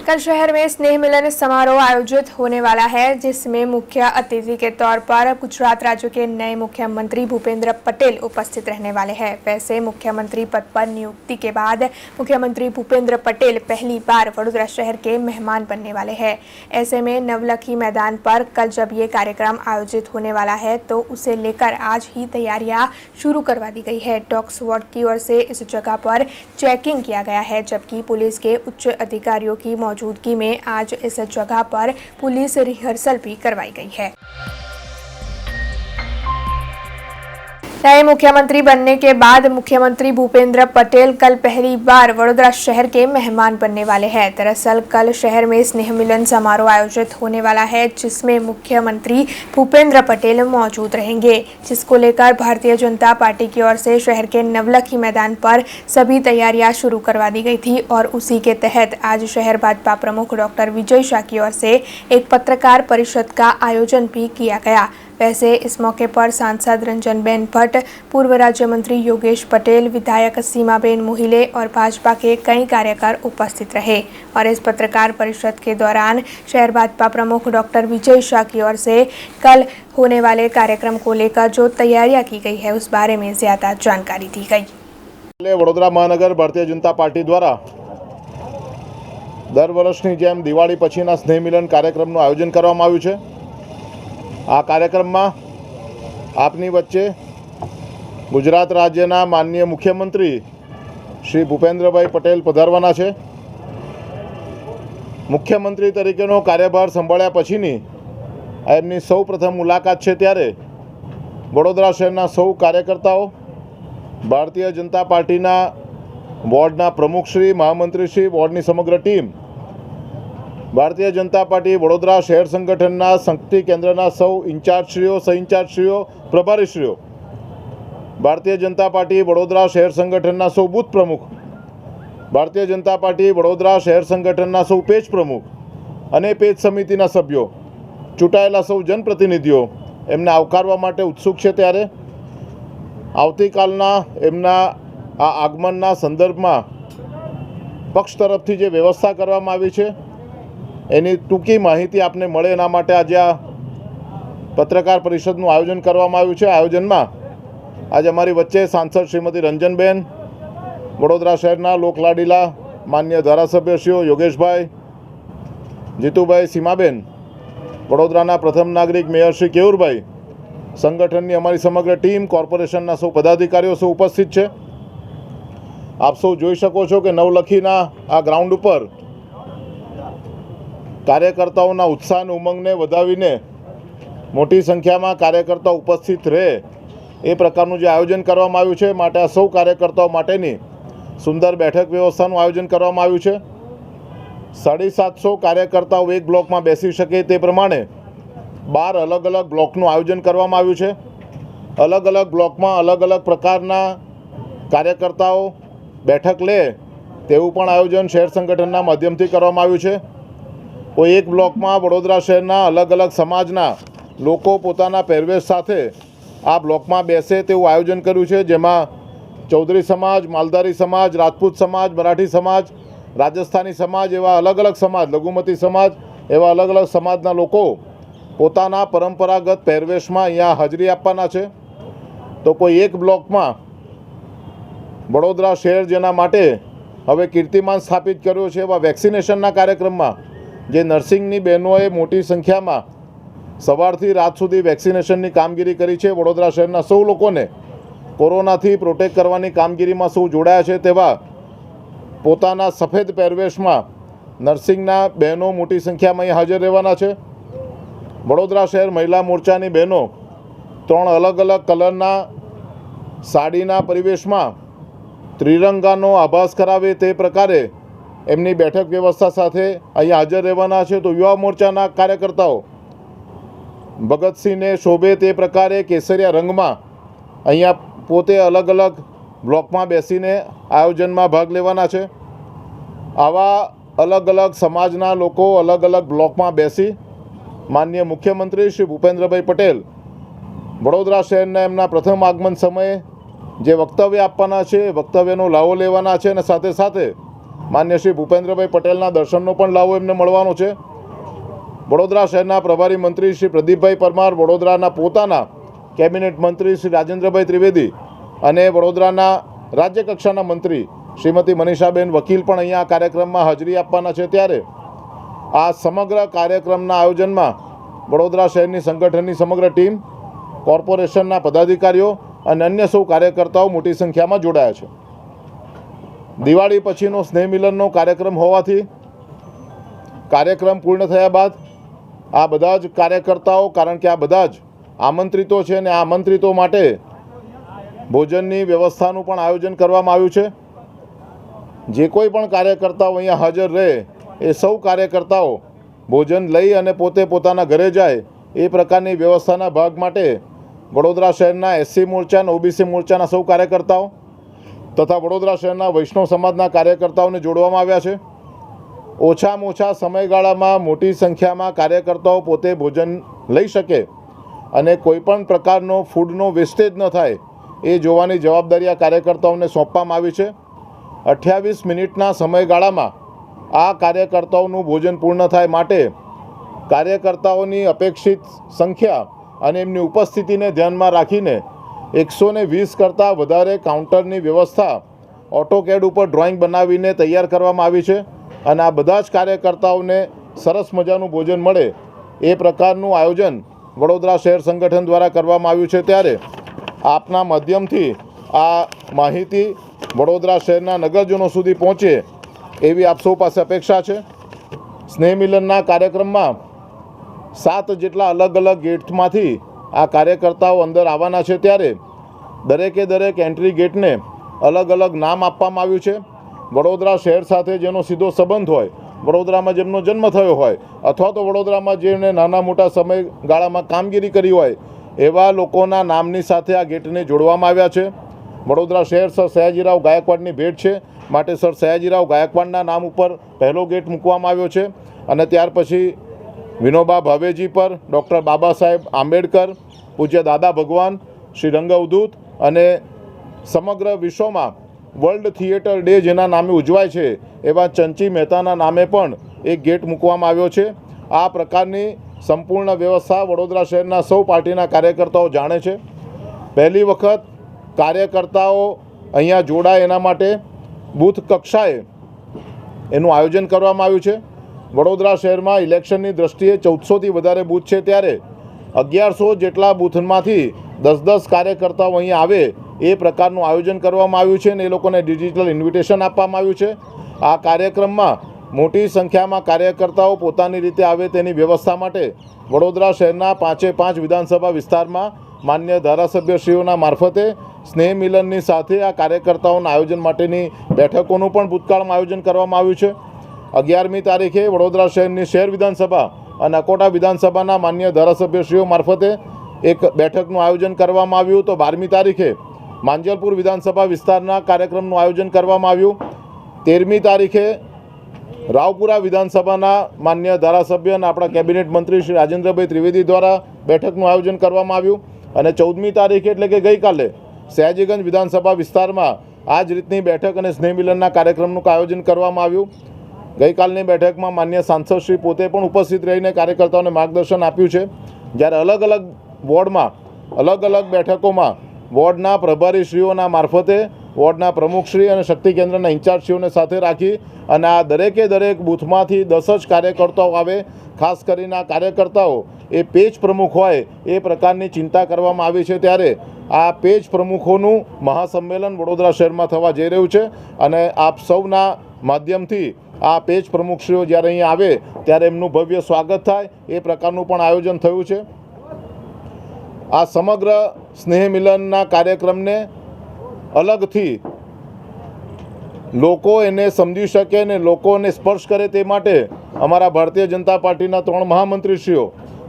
कल शहर में स्नेह मिलन समारोह आयोजित होने वाला है, जिसमें मुख्य अतिथि के तौर पर गुजरात राज्य के नए मुख्यमंत्री भूपेंद्र पटेल उपस्थित रहने वाले हैं। वैसे मुख्यमंत्री पद पर नियुक्ति के बाद मुख्यमंत्री भूपेंद्र पटेल पहली बार वडोदरा शहर के मेहमान बनने वाले हैं। ऐसे में नवलखी मैदान पर कल जब ये कार्यक्रम आयोजित होने वाला है, तो उसे लेकर आज ही तैयारियां शुरू करवा दी गई है। डॉग स्क्वाड की ओर से इस जगह पर चेकिंग किया गया है, जबकि पुलिस के उच्च अधिकारियों की मौजूदगी में आज इस जगह पर पुलिस रिहर्सल भी करवाई गई है। नए मुख्यमंत्री बनने के बाद मुख्यमंत्री भूपेंद्र पटेल कल पहली बार वडोदरा शहर के मेहमान बनने वाले हैं। दरअसल कल शहर में स्नेह मिलन समारोह आयोजित होने वाला है, जिसमें मुख्यमंत्री भूपेंद्र पटेल मौजूद रहेंगे, जिसको लेकर भारतीय जनता पार्टी की ओर से शहर के नवलखी मैदान पर सभी तैयारियां शुरू करवा दी गई थी। और उसी के तहत आज शहर भाजपा प्रमुख डॉक्टर विजय शाह की ओर से एक पत्रकार परिषद का आयोजन भी किया गया। वैसे इस मौके पर सांसद रंजनबेन भट्ट, पूर्व राज्य मंत्री योगेश पटेल, विधायक सीमाबेन मोहिले और भाजपा के कई कार्यकर उपस्थित रहे। और इस पत्रकार परिषद के दौरान शहर भाजपा प्रमुख डॉक्टर विजय शाह की ओर से कल होने वाले कार्यक्रम को लेकर जो तैयारियां की गई है, उस बारे में ज्यादा जानकारी दी गई। वडोदरा महानगर भारतीय जनता पार्टी द्वारा दर वर्षनी जेम दिवाળી પછીના સ્નેહ મિલન કાર્યક્રમનું આયોજન કરવામાં આવ્યું છે। આ કાર્યક્રમમાં આપની વચ્ચે ગુજરાત રાજ્યના માનનીય મુખ્યમંત્રી શ્રી ભૂપેન્દ્રભાઈ પટેલ પધારવાના છે। મુખ્યમંત્રી તરીકેનો કાર્યભાર સંભાળ્યા પછીની એમની સૌ પ્રથમ મુલાકાત છે, ત્યારે વડોદરા શહેરના સૌ કાર્યકર્તાઓ, ભારતીય જનતા પાર્ટીના વોર્ડના પ્રમુખશ્રી, મહામંત્રીશ્રી, વોર્ડની સમગ્ર ટીમ, ભારતીય જનતા પાર્ટી વડોદરા શહેર સંગઠનના શક્તિ કેન્દ્રના સૌ ઇન્ચાર્જશ્રીઓ, સહ ઇન્ચાર્જશ્રીઓ, પ્રભારીશ્રીઓ, ભારતીય જનતા પાર્ટી વડોદરા શહેર સંગઠનના સૌ બૂથ પ્રમુખ, ભારતીય જનતા પાર્ટી વડોદરા શહેર સંગઠનના સૌ પેજ પ્રમુખ અને પેજ સમિતિના સભ્યો, ચૂંટાયેલા સૌ જનપ્રતિનિધિઓ એમને આવકારવા માટે ઉત્સુક છે। ત્યારે આવતીકાલના એમના આ આગમનના સંદર્ભમાં પક્ષ તરફથી જે વ્યવસ્થા કરવામાં આવી છે એની ટૂંકી માહિતી આપને મળે એના માટે આજે આ પત્રકાર પરિષદનું આયોજન કરવામાં આવ્યું છે। આયોજનમાં આજે અમારી વચ્ચે સાંસદ શ્રીમતી રંજનબેન, વડોદરા શહેરના લોકલાડીલા માન્ય ધારાસભ્યશ્રીઓ યોગેશભાઈ, જીતુભાઈ, સીમાબેન, વડોદરાના પ્રથમ નાગરિક મેયર શ્રી કેયુરભાઈ, સંગઠનની અમારી સમગ્ર ટીમ, કોર્પોરેશનના સૌ પદાધિકારીઓ સૌ ઉપસ્થિત છે। આપ સૌ જોઈ શકો છો કે નવલખીના આ ગ્રાઉન્ડ ઉપર કાર્યકર્તાઓના ઉત્સાહ અને ઉમંગને વધાવીને મોટી સંખ્યામાં કાર્યકર્તાઓ ઉપસ્થિત રહે એ પ્રકારનું જે આયોજન કરવામાં આવ્યું છે, માટે આ સૌ કાર્યકર્તાઓ માટેની સુંદર બેઠક વ્યવસ્થાનું આયોજન કરવામાં આવ્યું છે। 750 કાર્યકર્તાઓ એક બ્લોકમાં બેસી શકે તે પ્રમાણે 12 અલગ અલગ બ્લોકનું આયોજન કરવામાં આવ્યું છે। અલગ અલગ બ્લોકમાં અલગ અલગ પ્રકારના કાર્યકર્તાઓ બેઠક લે તેવું પણ આયોજન શહેર સંગઠનના માધ્યમથી કરવામાં આવ્યું છે। કોઈ એક બ્લોકમાં વડોદરા શહેરના અલગ અલગ સમાજના લોકો પોતાના પહેરવેશ સાથે આ બ્લોકમાં બેસે તેવું આયોજન કર્યું છે, જેમાં ચૌધરી સમાજ, માલધારી સમાજ, રાજપૂત સમાજ, મરાઠી સમાજ, રાજસ્થાની સમાજ એવા અલગ અલગ સમાજ, લઘુમતી સમાજ એવા અલગ અલગ સમાજના લોકો પોતાના પરંપરાગત પહેરવેશમાં અહીંયા હાજરી આપવાના છે। તો કોઈ એક બ્લોકમાં વડોદરા શહેર જેના માટે હવે કીર્તિમાન સ્થાપિત કર્યો છે, એવા વેક્સિનેશનના કાર્યક્રમમાં જે નર્સિંગની બહેનોએ મોટી સંખ્યામાં સવારથી રાત સુધી વેક્સિનેશનની કામગીરી કરી છે। વડોદરા શહેરના સૌ લોકોને કોરોનાથી પ્રોટેક્ટ કરવાની કામગીરીમાં સૌ જોડાયા છે, તેવા પોતાના સફેદ પહેરવેશમાં નર્સિંગના બહેનો મોટી સંખ્યામાં અહીં હાજર રહેવાના છે। વડોદરા શહેર મહિલા મોરચાની બહેનો 3 અલગ અલગ કલરના સાડીના પરિવેશમાં ત્રિરંગાનો આભાસ કરાવે તે પ્રકારે એમની બેઠક વ્યવસ્થા સાથે અહીંયા હાજર રહેવાના છે. તો યુવા મોરચાના કાર્યકર્તાઓ ભગતસિંહને શોભે તે પ્રકારે કેસરિયા રંગમાં અહીંયા પોતે અલગ અલગ બ્લોકમાં બેસીને આયોજનમાં ભાગ લેવાના છે. આવા અલગ અલગ સમાજના લોકો અલગ અલગ બ્લોકમાં બેસી માનનીય મુખ્યમંત્રી શ્રી ભૂપેન્દ્રભાઈ પટેલ વડોદરા શહેરના એમના પ્રથમ આગમન સમયે જે વક્તવ્ય આપવાના છે એ વક્તવ્યનો લાવો લેવાના છે અને સાથે સાથે માન્ય શ્રી ભૂપેન્દ્રભાઈ પટેલના દર્શનનો પણ લાવો એમને મળવાનો છે. વડોદરા શહેરના પ્રભારી મંત્રી શ્રી પ્રદીપભાઈ પરમાર, વડોદરાના પોતાના કેબિનેટ મંત્રી શ્રી રાજેન્દ્રભાઈ ત્રિવેદી અને વડોદરાના રાજ્ય કક્ષાના મંત્રી શ્રીમતી મનીષાબેન વકીલ પણ અહીંયા કાર્યક્રમમાં હાજરી આપવાના છે. ત્યારે આ સમગ્ર કાર્યક્રમના આયોજનમાં વડોદરા શહેરની સંગઠનની સમગ્ર ટીમ, કોર્પોરેશનના પદાધિકારીઓ અને અન્ય સૌ કાર્યકર્તાઓ મોટી સંખ્યામાં જોડાયા છે. દિવાળી પછીનો સ્નેહ મિલનનો કાર્યક્રમ હોવાથી કાર્યક્રમ પૂર્ણ થયા બાદ આ બધા જ કાર્યકર્તાઓ, કારણ કે આ બધા જ આમંત્રિતો છે અને આ આમંત્રિતો માટે ભોજનની વ્યવસ્થાનું પણ આયોજન કરવામાં આવ્યું છે. જે કોઈ પણ કાર્યકર્તાઓ અહીંયા હાજર રહે એ સૌ કાર્યકર્તાઓ ભોજન લઈ અને પોતે પોતાના ઘરે જાય એ પ્રકારની વ્યવસ્થાના ભાગ માટે વડોદરા શહેરના એસસી મોરચા અને ઓબીસી મોરચાના સૌ કાર્યકર્તાઓ તથા વડોદરા શહેરના વૈષ્ણવ સમાજના કાર્યકર્તાઓને જોડવામાં આવ્યા છે. ઓછામાં ઓછા સમયગાળામાં મોટી સંખ્યામાં કાર્યકર્તાઓ પોતે ભોજન લઈ શકે અને કોઈપણ પ્રકારનો ફૂડનો વેસ્ટેજ ન થાય એ જોવાની જવાબદારી આ કાર્યકર્તાઓને સોંપવામાં આવી છે. 28 મિનિટના સમયગાળામાં આ કાર્યકર્તાઓનું ભોજન પૂર્ણ થાય માટે કાર્યકર્તાઓની અપેક્ષિત સંખ્યા અને એમની ઉપસ્થિતિને ધ્યાનમાં રાખીને 120 કરતાં વધારે કાઉન્ટરની વ્યવસ્થા ઓટોકેડ ઉપર ડ્રોઈંગ બનાવીને તૈયાર કરવામાં આવી છે અને આ બધા જ કાર્યકર્તાઓને સરસ મજાનું ભોજન મળે એ પ્રકારનું આયોજન વડોદરા શહેર સંગઠન દ્વારા કરવામાં આવ્યું છે. ત્યારે આપના માધ્યમથી આ માહિતી વડોદરા શહેરના નગરજનો સુધી પહોંચે એવી આપ સૌ પાસે અપેક્ષા છે. સ્નેહ મિલનના કાર્યક્રમમાં 7 જેટલા અલગ અલગ ગેટમાંથી આ કાર્યકર્તાઓ અંદર આવવાના છે. ત્યારે દરેકે દરેક એન્ટ્રી ગેટને અલગ અલગ નામ આપવામાં આવ્યું છે. વડોદરા શહેર સાથે જેનો સીધો સંબંધ હોય, વડોદરામાં જેમનો જન્મ થયો હોય અથવા તો વડોદરામાં જેમણે નાના મોટા સમયગાળામાં કામગીરી કરી હોય એવા લોકોના નામની સાથે આ ગેટને જોડવામાં આવ્યા છે. વડોદરા શહેર સર સયાજીરાવ ગાયકવાડની ભેટ છે માટે સર સયાજીરાવ ગાયકવાડના નામ ઉપર પહેલો ગેટ મૂકવામાં આવ્યો છે અને ત્યાર પછી વિનોબા ભાવેજી પર ડૉક્ટર બાબા સાહેબ આંબેડકર, પૂજ્ય દાદા ભગવાન, શ્રી રંગ અવધૂત અને સમગ્ર વિશ્વમાં વર્લ્ડ થિયેટર ડે જેના નામે ઉજવાય છે એવા ચંચી મહેતાના નામે પણ એક ગેટ મૂકવામાં આવ્યો છે. આ પ્રકારની સંપૂર્ણ વ્યવસ્થા વડોદરા શહેરના સૌ પાર્ટીના કાર્યકર્તાઓ જાણે છે. પહેલી વખત કાર્યકર્તાઓ અહીંયા જોડાય એના માટે બૂથ કક્ષાએ એનું આયોજન કરવામાં આવ્યું છે. વડોદરા શહેરમાં ઇલેક્શનની દૃષ્ટિએ 1400થી વધારે બૂથ છે. ત્યારે 1100 જેટલા બૂથમાંથી 10-10 કાર્યકર્તાઓ અહીં આવે એ પ્રકારનું આયોજન કરવામાં આવ્યું છે અને એ લોકોને ડિજિટલ ઇન્વિટેશન આપવામાં આવ્યું છે. આ કાર્યક્રમમાં મોટી સંખ્યામાં કાર્યકર્તાઓ પોતાની રીતે આવે તેની વ્યવસ્થા માટે વડોદરા શહેરના 5 વિધાનસભા વિસ્તારમાં માન્ય ધારાસભ્યશ્રીઓના મારફતે સ્નેહ મિલનની સાથે આ કાર્યકર્તાઓના આયોજન માટેની બેઠકોનું પણ ભૂતકાળમાં આયોજન કરવામાં આવ્યું છે. 11મી તારીખે વડોદરા શહેરની શહેર વિધાનસભા અને અકોટા વિધાનસભાના માન્ય ધારાસભ્યશ્રીઓ મારફતે એક બેઠકનું આયોજન કરવામાં આવ્યું. તો 12મી તારીખે માંજલપુર વિધાનસભા વિસ્તારના કાર્યક્રમનું આયોજન કરવામાં આવ્યું. 13મી તારીખે રાવપુરા વિધાનસભાના માન્ય ધારાસભ્ય અને આપણા કેબિનેટ મંત્રી શ્રી રાજેન્દ્રભાઈ ત્રિવેદી દ્વારા બેઠકનું આયોજન કરવામાં આવ્યું અને 14મી તારીખે એટલે કે ગઈકાલે સયાજીગંજ વિધાનસભા વિસ્તારમાં આ જ રીતની બેઠક અને સ્નેહ મિલનના કાર્યક્રમનું આયોજન કરવામાં આવ્યું. ગઈકાલની બેઠકમાં માન્ય સાંસદશ્રી પોતે પણ ઉપસ્થિત રહીને કાર્યકર્તાઓને માર્ગદર્શન આપ્યું છે. જ્યારે અલગ અલગ વોર્ડમાં અલગ અલગ બેઠકોમાં વોર્ડના પ્રભારીશ્રીઓના મારફતે વોર્ડના પ્રમુખશ્રી અને શક્તિ કેન્દ્રના ઇન્ચાર્જશ્રીઓને સાથે રાખી અને આ દરેકે દરેક બૂથમાંથી 10 જ કાર્યકર્તાઓ આવે. ખાસ કરીને આ કાર્યકર્તાઓ એ પેજ પ્રમુખ હોય એ પ્રકારની ચિંતા કરવામાં આવી છે. ત્યારે આ પેજ પ્રમુખોનું મહાસંમેલન વડોદરા શહેરમાં થવા જઈ રહ્યું છે અને આપ સૌના માધ્યમથી આ પેજ પ્રમુખશ્રીઓ જ્યારે અહીં આવે ત્યારે એમનું ભવ્ય સ્વાગત થાય એ પ્રકારનું પણ આયોજન થયું છે. આ સમગ્ર સ્નેહ મિલનના કાર્યક્રમને અલગથી લોકો એને સમજી શકે અને લોકોને સ્પર્શ કરે તે માટે અમારા ભારતીય જનતા પાર્ટીના 3 મહામંત્રીશ્રીઓ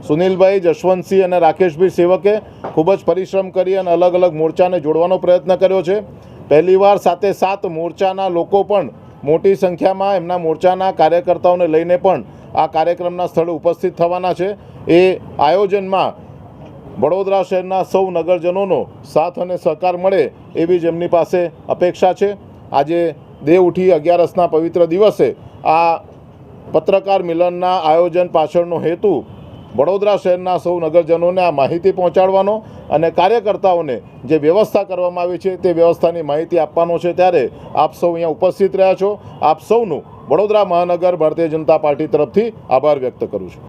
સુનિલભાઈ, જશવંતસિંહ અને રાકેશભાઈ સેવકે ખૂબ જ પરિશ્રમ કરી અને અલગ અલગ મોરચાને જોડવાનો પ્રયત્ન કર્યો છે. પહેલીવાર 7 મોરચાના લોકો પણ મોટી સંખ્યામાં એમના મોરચાના કાર્યકર્તાઓને લઈને પણ આ કાર્યક્રમના સ્થળે ઉપસ્થિત થવાના છે. એ આયોજનમાં વડોદરા શહેરના સૌ નગરજનોનો સાથ અને સહકાર મળે એવી જ એમની પાસે અપેક્ષા છે. આજે દેવઉઠી 11સના પવિત્ર દિવસે આ પત્રકાર મિલનના આયોજન પાછળનો હેતુ વડોદરા શહેરના સૌ નગરજનોને આ માહિતી પહોંચાડવાનો અને કાર્યકર્તાઓને જે વ્યવસ્થા કરવામાં આવી છે તે વ્યવસ્થાની માહિતી આપવાનો છે. ત્યારે આપ સૌ અહીંયા ઉપસ્થિત રહ્યા છો. આપ સૌનું વડોદરા મહાનગર ભારતીય જનતા पार्टी तरफ आभार व्यक्त करूँ छूँ।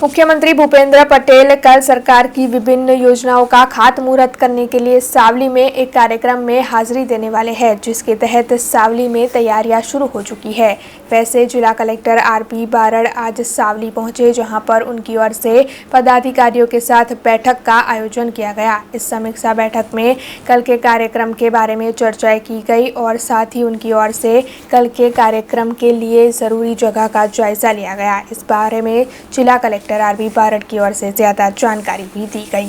मुख्यमंत्री भूपेंद्र पटेल कल सरकार की विभिन्न योजनाओं का खातमुहूर्त करने के लिए सावली में एक कार्यक्रम में हाजिरी देने वाले हैं, जिसके तहत सावली में तैयारियां शुरू हो चुकी है। वैसे जिला कलेक्टर आरपी बारड़ आज सावली पहुंचे, जहां पर उनकी ओर से पदाधिकारियों के साथ बैठक का आयोजन किया गया। इस समीक्षा बैठक में कल के कार्यक्रम के बारे में चर्चा की गई और साथ ही उनकी ओर से कल के कार्यक्रम के लिए जरूरी जगह का जायजा लिया गया। इस बारे में जिला कलेक्टर आरपी बारड़ की ओर से ज्यादा जानकारी भी दी गई।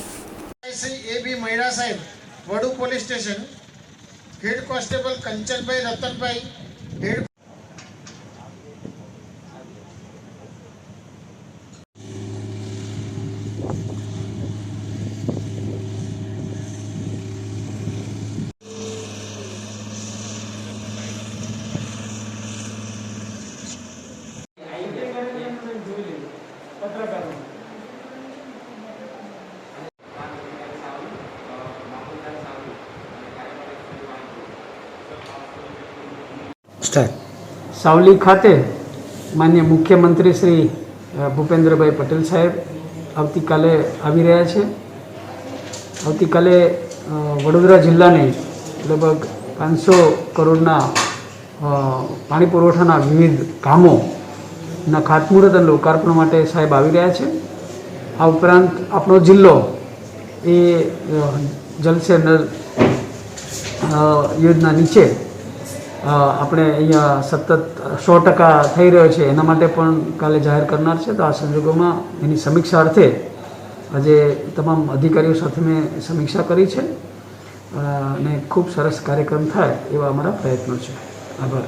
ए बी महिला साहेब, वडू पोलीस स्टेशन, हेड कांस्टेबल कंचन भाई, रतन भाई, हेड સાવલી ખાતે માનનીય મુખ્યમંત્રી શ્રી ભૂપેન્દ્રભાઈ પટેલ સાહેબ આવતીકાલે આવી રહ્યા છે. આવતીકાલે વડોદરા જિલ્લાને લગભગ 500 કરોડના પાણી પુરવઠાના વિવિધ કામોના ખાતમુહૂર્ત અને લોકાર્પણ માટે સાહેબ આવી રહ્યા છે. આ ઉપરાંત આપણો જિલ્લો એ જલ સે નલ યોજના નીચે આપણે અહીંયા સતત 100% થઈ રહ્યો છે, એના માટે પણ કાલે જાહેર કરનાર છે. તો આ સંજોગોમાં એની સમીક્ષા અર્થે આજે તમામ અધિકારીઓ સાથે મેં સમીક્ષા કરી છે અને ખૂબ સરસ કાર્યક્રમ થાય એવા અમારા પ્રયત્નો છે. આભાર.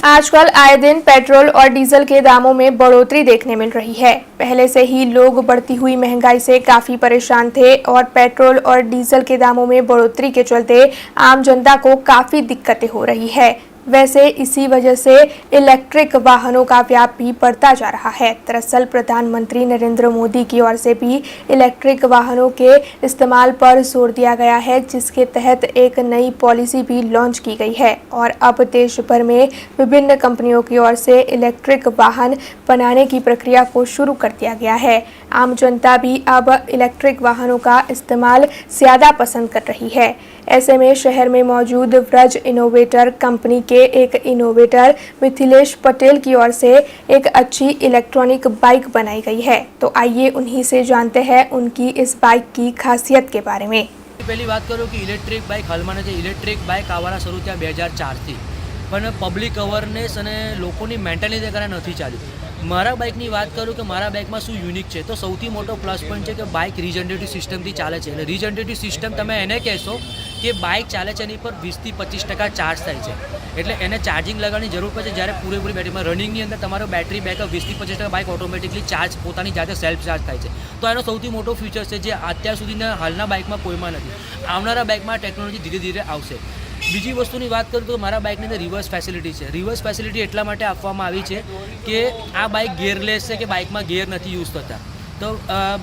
आजकल आए दिन पेट्रोल और डीजल के दामों में बढ़ोतरी देखने मिल रही है। पहले से ही लोग बढ़ती हुई महंगाई से काफी परेशान थे और पेट्रोल और डीजल के दामों में बढ़ोतरी के चलते आम जनता को काफी दिक्कतें हो रही है। वैसे इसी वजह से इलेक्ट्रिक वाहनों का व्याप भी बढ़ता जा रहा है। दरअसल प्रधानमंत्री नरेंद्र मोदी की ओर से भी इलेक्ट्रिक वाहनों के इस्तेमाल पर जोर दिया गया है, जिसके तहत एक नई पॉलिसी भी लॉन्च की गई है और अब देश भर में विभिन्न कंपनियों की ओर से इलेक्ट्रिक वाहन बनाने की प्रक्रिया को शुरू कर दिया गया है। आम जनता भी अब इलेक्ट्रिक वाहनों का इस्तेमाल ज़्यादा पसंद कर रही है। ऐसे में शहर में मौजूद व्रज इनोवेटर कंपनी के एक इनोवेटर मिथिलेश पटेल की ओर से एक अच्छी इलेक्ट्रॉनिक बाइक बनाई गई है। तो आइए उन्हीं से जानते हैं उनकी इस बाइक की खासियत के बारे में। पहली बात करूँ कि इलेक्ट्रिक बाइक हालમાં इलेक्ट्रिक बाइक આવવાના શરૂ થયા 2004થી, પણ પબ્લિક અવેરનેસ અને લોકોની મેન્ટાલિટી કારણે નથી ચાલ્યું. મારા બાઇકની વાત કરું કે મારા બાઇકમાં શું યુનિક છે, તો સૌથી મોટો પ્લસ પોઈન્ટ છે કે બાઇક રિજનરેટિવ સિસ્ટમથી ચાલે છે. એટલે રિજનરેટિવ સિસ્ટમ તમે એને કહેશો કે બાઇક ચાલે છે એની પર 20 થી 25% ચાર્જ થાય છે. એટલે એને ચાર્જિંગ લગાવવાની જરૂર પડે છે. જ્યારે પૂરેપૂરી બેટરીમાં રનિંગની અંદર તમારો બેટરી બેકઅપ 20 થી 25% બાઇક ઓટોમેટિકલી ચાર્જ પોતાની જાતે સેલ્ફ ચાર્જ થાય છે. તો એનો સૌથી મોટો ફીચર છે જે અત્યાર સુધીના હાલના બાઇકમાં કોઈમાં નથી. આવનારા બાઇકમાં ટેકનોલોજી ધીરે ધીરે આવશે. બીજી વસ્તુની વાત કરું તો મારા બાઇકની અંદર રિવર્સ ફેસિલિટી છે. રિવર્સ ફેસિલિટી એટલા માટે આપવામાં આવી છે કે આ બાઇક ગિયરલેસ છે, કે બાઇકમાં ગિયર નથી યુઝ થતા. તો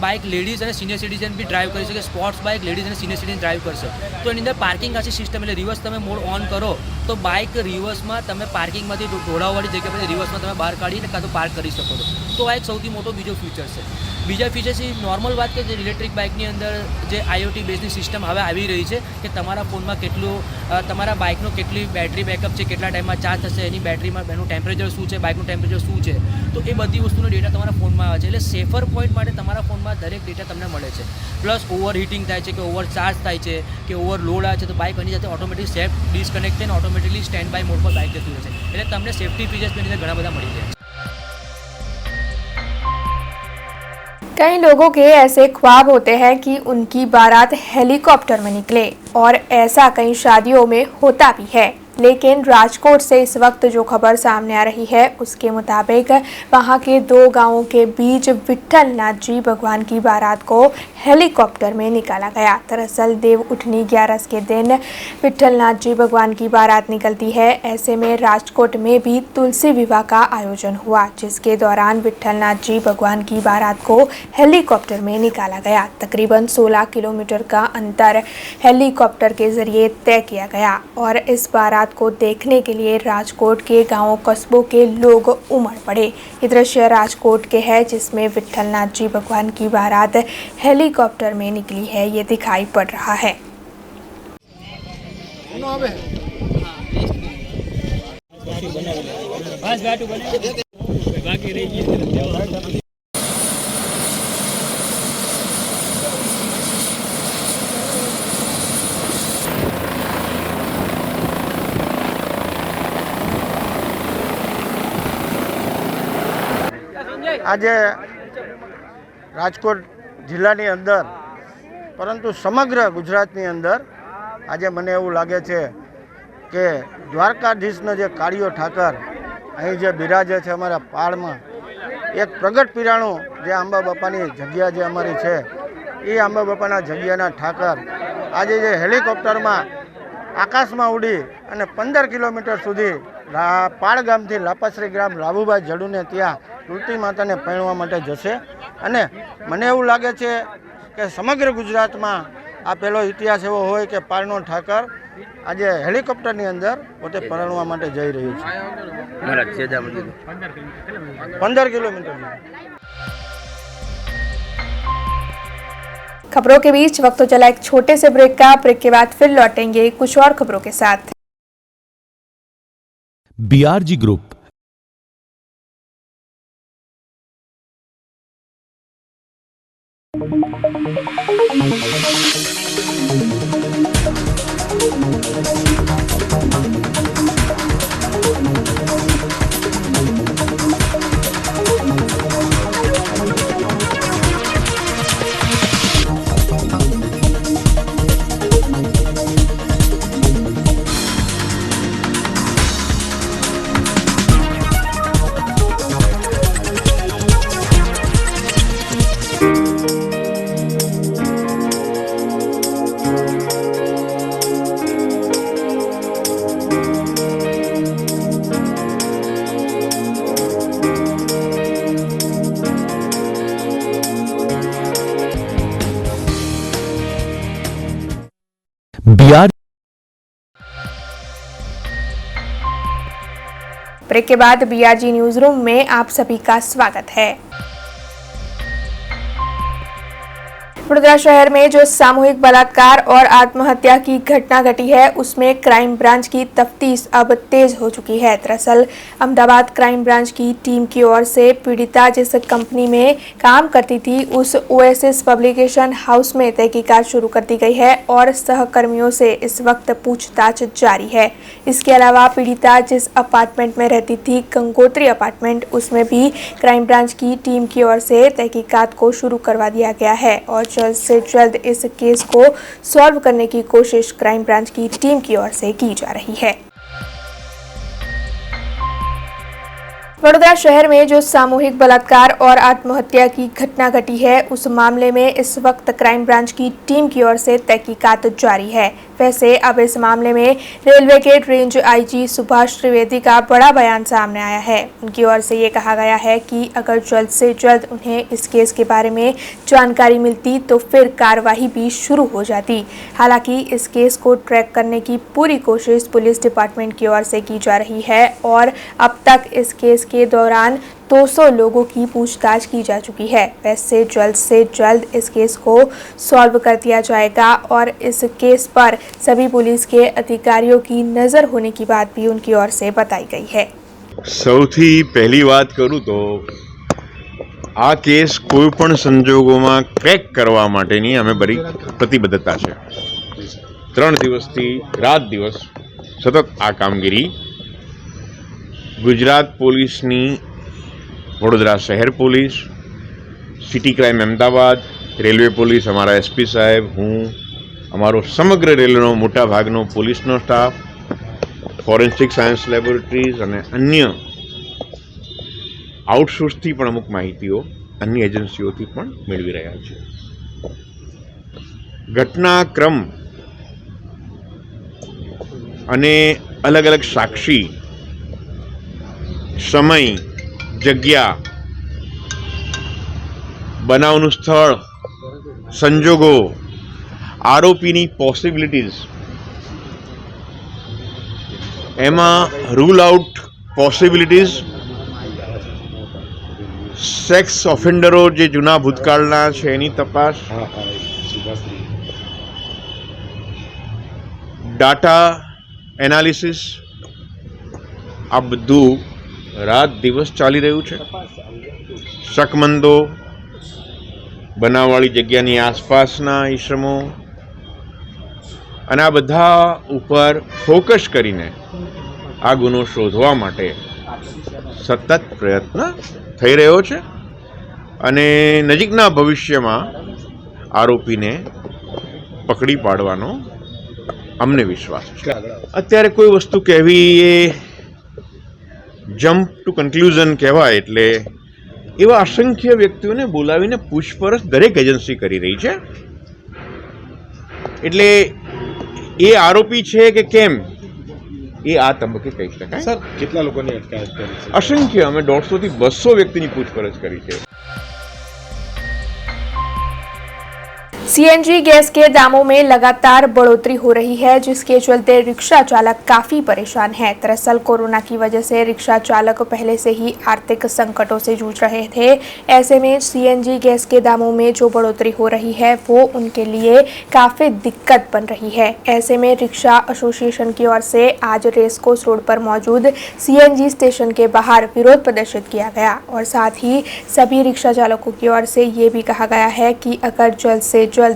બાઇક લેડીઝ અને સિનિયર સિટીઝન બી ડ્રાઈવ કરી શકે. સ્પોર્ટ્સ બાઇક લેડીઝ અને સિનિયર સિટીઝન ડ્રાઈવ કરશે. તો એની અંદર પાર્કિંગ આછી સિસ્ટમ, એટલે રિવર્સ તમે મોડ ઓન કરો તો બાઇક રિવર્સમાં તમે પાર્કિંગમાંથી ઢોળાવવાળી જગ્યા પર રિવર્સમાં તમે બહાર કાઢીને કાં તો પાર્ક કરી શકો છો. તો આ એક સૌથી મોટો બીજો ફીચર છે. બીજા ફીચર્સની નોર્મલ વાત કરીએ તો ઇલેક્ટ્રિક બાઇકની અંદર જે IoT બેઝની સિસ્ટમ હવે આવી રહી છે કે તમારા ફોનમાં તમારા બાઇકનો કેટલી બેટરી બેકઅપ છે, કેટલા ટાઈમમાં ચાર્જ થશે, એની બેટરીમાં એનું ટેમ્પરેચર શું છે, બાઇકનું ટેમ્પરેચર શું છે, તો એ બધી વસ્તુનો ડેટા તમારા ફોનમાં આવે છે. એટલે સેફર પોઈન્ટ માટે તમારા ફોનમાં દરેક ડેટા તમને મળે છે. પ્લસ ઓવર હીટિંગ થાય છે કે ઓવર ચાર્જ થાય છે કે ઓવરલોડ આવે છે તો બાઇક એની સાથે ઓટોમેટિક સેફ ડિસ્કનેક્ટ થઈને ઓટોમેટિકલી સ્ટેન્ડ બાય મોડ પર બાઇક જતું રહે છે. એટલે તમને સેફ્ટી ફીચર્સની રીતે ઘણા બધા મળી જાય છે. कई लोगों के ऐसे ख्वाब होते हैं कि उनकी बारात हेलीकॉप्टर में निकले और ऐसा कई शादियों में होता भी है. लेकिन राजकोट से इस वक्त जो खबर सामने आ रही है उसके मुताबिक वहां के दो गांवों के बीच विट्ठल नाथ जी भगवान की बारात को हेलीकॉप्टर में निकाला गया. दरअसल देव उठनी 11 के दिन विट्ठल नाथ जी भगवान की बारात निकलती है. ऐसे में राजकोट में भी तुलसी विवाह का आयोजन हुआ जिसके दौरान विट्ठल नाथ जी भगवान की बारात को हेलीकॉप्टर में निकाला गया. तकरीबन 16 किलोमीटर का अंतर हेलीकॉप्टर के जरिए तय किया गया और इस बारात को देखने के लिए राजकोट के गांवों कस्बों के लोग उमड़ पड़े. ये दृश्य राजकोट के है जिसमें विट्ठल नाथ जी भगवान की बारात हेलीकॉप्टर में निकली है. ये दिखाई पड़ रहा है. આજે રાજકોટ જિલ્લાની અંદર પરંતુ સમગ્ર ગુજરાતની અંદર આજે મને એવું લાગે છે કે દ્વારકાધીશનો જે કાળિયો ઠાકર અહીં જે બિરાજે છે અમારા પાળમાં, એક પ્રગટ પીરાણું જે આંબા બાપાની જગ્યા જે અમારી છે એ આંબા બાપાના જગ્યાના ઠાકર આજે જે હેલિકોપ્ટરમાં આકાશમાં ઉડી અને 15 કિલોમીટર સુધી પાળ ગામથી લાપાશ્રી ગ્રામ લાભુભાઈ જડુને ત્યાં તુલસી માતાને પરણવા માટે જશે. અને મને એવું લાગે છે કે સમગ્ર ગુજરાતમાં આ પહેલો ઇતિહાસ એવો હોય કે પાળનો ઠાકર આજે હેલિકોપ્ટરની અંદર પોતે પરણવા માટે જઈ રહ્યું છે. 15 કિલોમીટર. खबरों के बीच वक्त तो चला एक छोटे से ब्रेक का. ब्रेक के बाद फिर लौटेंगे कुछ और खबरों के साथ. BRG ग्रुप ब्रेक के बाद BRG न्यूज रूम में आप सभी का स्वागत है. वडोदरा शहर में जो सामूहिक बलात्कार और आत्महत्या की घटना घटी है उसमें क्राइम ब्रांच की तफ्तीश अब तेज हो चुकी है. दरअसल अहमदाबाद क्राइम ब्रांच की टीम की ओर से पीड़िता जिस कंपनी में काम करती थी उस OSS पब्लिकेशन हाउस में तहकीकात शुरू कर दी गई है और सहकर्मियों से इस वक्त पूछताछ जारी है. इसके अलावा पीड़िता जिस अपार्टमेंट में रहती थी गंगोत्री अपार्टमेंट उसमें भी क्राइम ब्रांच की टीम की ओर से तहकीकात को शुरू करवा दिया गया है और जल्द से जल्द इस केस को सॉल्व करने की कोशिश क्राइम ब्रांच की टीम की ओर से की जा रही है. वडोदरा शहर में जो सामूहिक बलात्कार और आत्महत्या की घटना घटी है उस मामले में इस वक्त क्राइम ब्रांच की टीम की ओर से तहकीकात जारी है. वैसे अब इस मामले में रेलवे के रेंज IG सुभाष त्रिवेदी का बड़ा बयान सामने आया है. उनकी ओर से ये कहा गया है कि अगर जल्द से जल्द उन्हें इस केस के बारे में जानकारी मिलती तो फिर कार्रवाई भी शुरू हो जाती. हालांकि इस केस को ट्रैक करने की पूरी कोशिश पुलिस डिपार्टमेंट की ओर से की जा रही है और अब तक इस केस के दौरान 200 लोगों की पूछताछ की जा चुकी है। वैसे जल्द से जल्द इस केस को सॉल्व कर दिया जाएगा और इस केस पर सभी पुलिस के अधिकारियों की नज़र होने की बात भी उनकी ओर से बताई गई है। સૌથી પહેલી વાત કરું તો આ કેસ કોઈ પણ સંજોગોમાં ક્રેક કરવા માટેની અમે બધી પ્રતિબદ્ધતા છે। 3 દિવસથી રાત દિવસ સતત આ કામગીરી ગુજરાત પોલીસની, વડોદરા શહેર police, city crime Ahmedabad, railway police, અમારા એસપી સાહેબ, હું, અમારો સમગ્ર રેલવેનો મોટા ભાગનો પોલીસનો સ્ટાફ, ફોરેન્સિક સાયન્સ લેબોરેટરીઝ અને અન્ય આઉટસોર્સથી પણ અમુક માહિતીઓ અન્ય એજન્સીઓથી પણ મેળવી રહ્યા છે। ઘટનાક્રમ અને અલગ અલગ સાક્ષી, સમય, જગ્યા, બનાવનું સ્થળ, સંજોગો, આરોપીની પોસિબિલિટીઝ, એમાં રૂલ આઉટ પોસિબિલિટીઝ, સેક્સ ઓફેન્ડરો જે જૂના ભૂતકાળના છે એની તપાસ, ડાટા એનાલિસિસ, આ બધું રાત દિવસ ચાલી રહ્યું છે। શકમંદો, બનાવવાળી જગ્યાની આસપાસના ઈસમો અને આ બધા ઉપર ફોકસ કરીને આ ગુનો શોધવા માટે સતત પ્રયત્ન થઈ રહ્યો છે અને નજીકના ભવિષ્યમાં આરોપીને પકડી પાડવાનો અમને વિશ્વાસ છે। અત્યારે કોઈ વસ્તુ કહેવી એ જમ્પ ટુ કન્ક્લુઝન કહેવાય, એટલે એવા અસંખ્ય વ્યક્તિઓને બોલાવીને પૂછપરછ દરેક એજન્સી કરી રહી છે। એટલે એ આરોપી છે કે કેમ એ આ તબક્કે કહી શકાય। સર, કેટલા લોકોની અટકાયત કરી છે? असंख्य, અમે 150 થી 200 વ્યક્તિની પૂછપરછ કરી છે। सीएनजी गैस के दामों में लगातार बढ़ोतरी हो रही है, जिसके चलते रिक्शा चालक काफी परेशान हैं। दरअसल कोरोना की वजह से रिक्शा चालक पहले से ही आर्थिक संकटों से जूझ रहे थे। ऐसे में सीएनजी गैस के दामों में जो बढ़ोतरी हो रही है वो उनके लिए काफी दिक्कत बन रही है। ऐसे में रिक्शा एसोसिएशन की ओर से आज रेसकोर्स रोड पर मौजूद सीएनजी स्टेशन के बाहर विरोध प्रदर्शित किया गया और साथ ही सभी रिक्शा चालकों की ओर से ये भी कहा गया है कि अगर जल्द से जल्द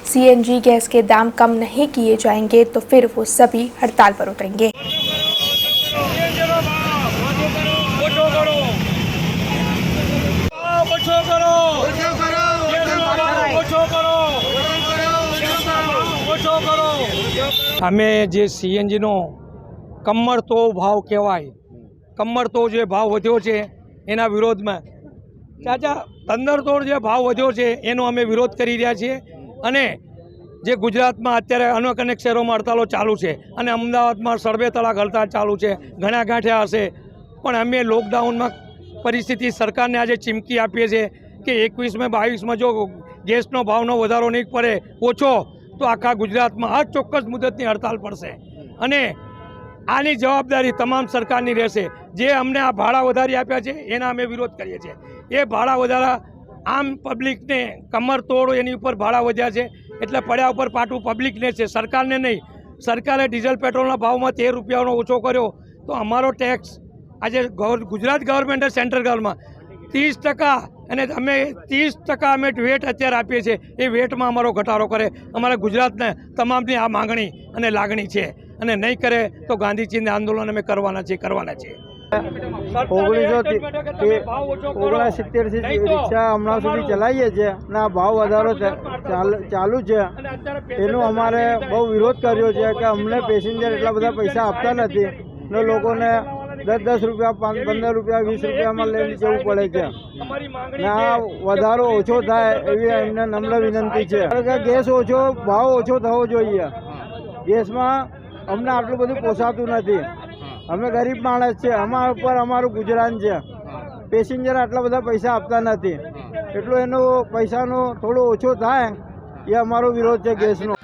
सीएनजी गैस के दाम कम नहीं किए जाएंगे तो फिर वो सभी हड़ताल पर उतरेंगे। અમે જે સીએનજીનો કમરતો ભાવ કહેવાય, કમરતો જે ભાવ વધ્યો છે એના વિરોધમાં ચાચા તંદરતોડ જે ભાવ વધ્યો છે એનો અમે વિરોધ કરી રહ્યા છીએ। અને જે ગુજરાતમાં અત્યારે અનેક અનેક શહેરોમાં હડતાલો ચાલુ છે અને અમદાવાદમાં સર્વે તળાક હડતાલ ચાલુ છે, ઘણા ગાંઠ્યા હશે, પણ અમે લોકડાઉનમાં પરિસ્થિતિ સરકારને આજે ચીમકી આપીએ છીએ કે 21-22માં જો ગેસનો ભાવનો વધારો નહીં પડે ઓછો તો આખા ગુજરાતમાં અચોક્કસ મુદતની હડતાલ પડશે અને આની જવાબદારી તમામ સરકારની રહેશે। જે અમને આ ભાડા વધારી આપ્યા છે એના અમે વિરોધ કરીએ છીએ। એ ભાડા વધારા આમ પબ્લિકને કમર તોડ એની ઉપર ભાડા વધ્યા છે એટલે પડ્યા ઉપર પાટું પબ્લિકને છે, સરકારને નહીં। સરકારે ડીઝલ પેટ્રોલના ભાવમાં 13 રૂપિયાનો ઓછો કર્યો તો અમારો ટેક્સ આજે ગુજરાત ગવર્મેન્ટે સેન્ટ્રલ ગવર્મેન્ટમાં 30% અને અમે 30% અમે વેટ અત્યારે આપીએ છીએ। એ વેટમાં અમારો ઘટાડો કરે, અમારા ગુજરાતને તમામની આ માંગણી અને લાગણી છે અને નહીં કરે તો ગાંધીજીને આંદોલન અમે કરવાના છીએ। 1979થી રિક્ષા હમણાં સુધી ચલાવીએ છીએ અને આ ભાવ વધારો ચાલુ છે એનો અમારે બહુ વિરોધ કર્યો છે કે અમને પેસેન્જર એટલા બધા પૈસા આપતા નથી ને લોકોને 10 રૂપિયા, 15 રૂપિયા, 20 રૂપિયામાં લઈને જવું પડે છે ને આ વધારો ઓછો થાય એવી એમને નમ્ર વિનંતી છે કે ગેસ ઓછો ભાવ ઓછો થવો જોઈએ। ગેસમાં અમને આટલું બધું પોસાતું નથી, અમે ગરીબ માણસ છે, અમારા ઉપર અમારું ગુજરાન છે। પેસેન્જર આટલા બધા પૈસા આપતા નથી, એટલું એનો પૈસાનો થોડો ઓછો થાય એ અમારો વિરોધ છે ગેસનો।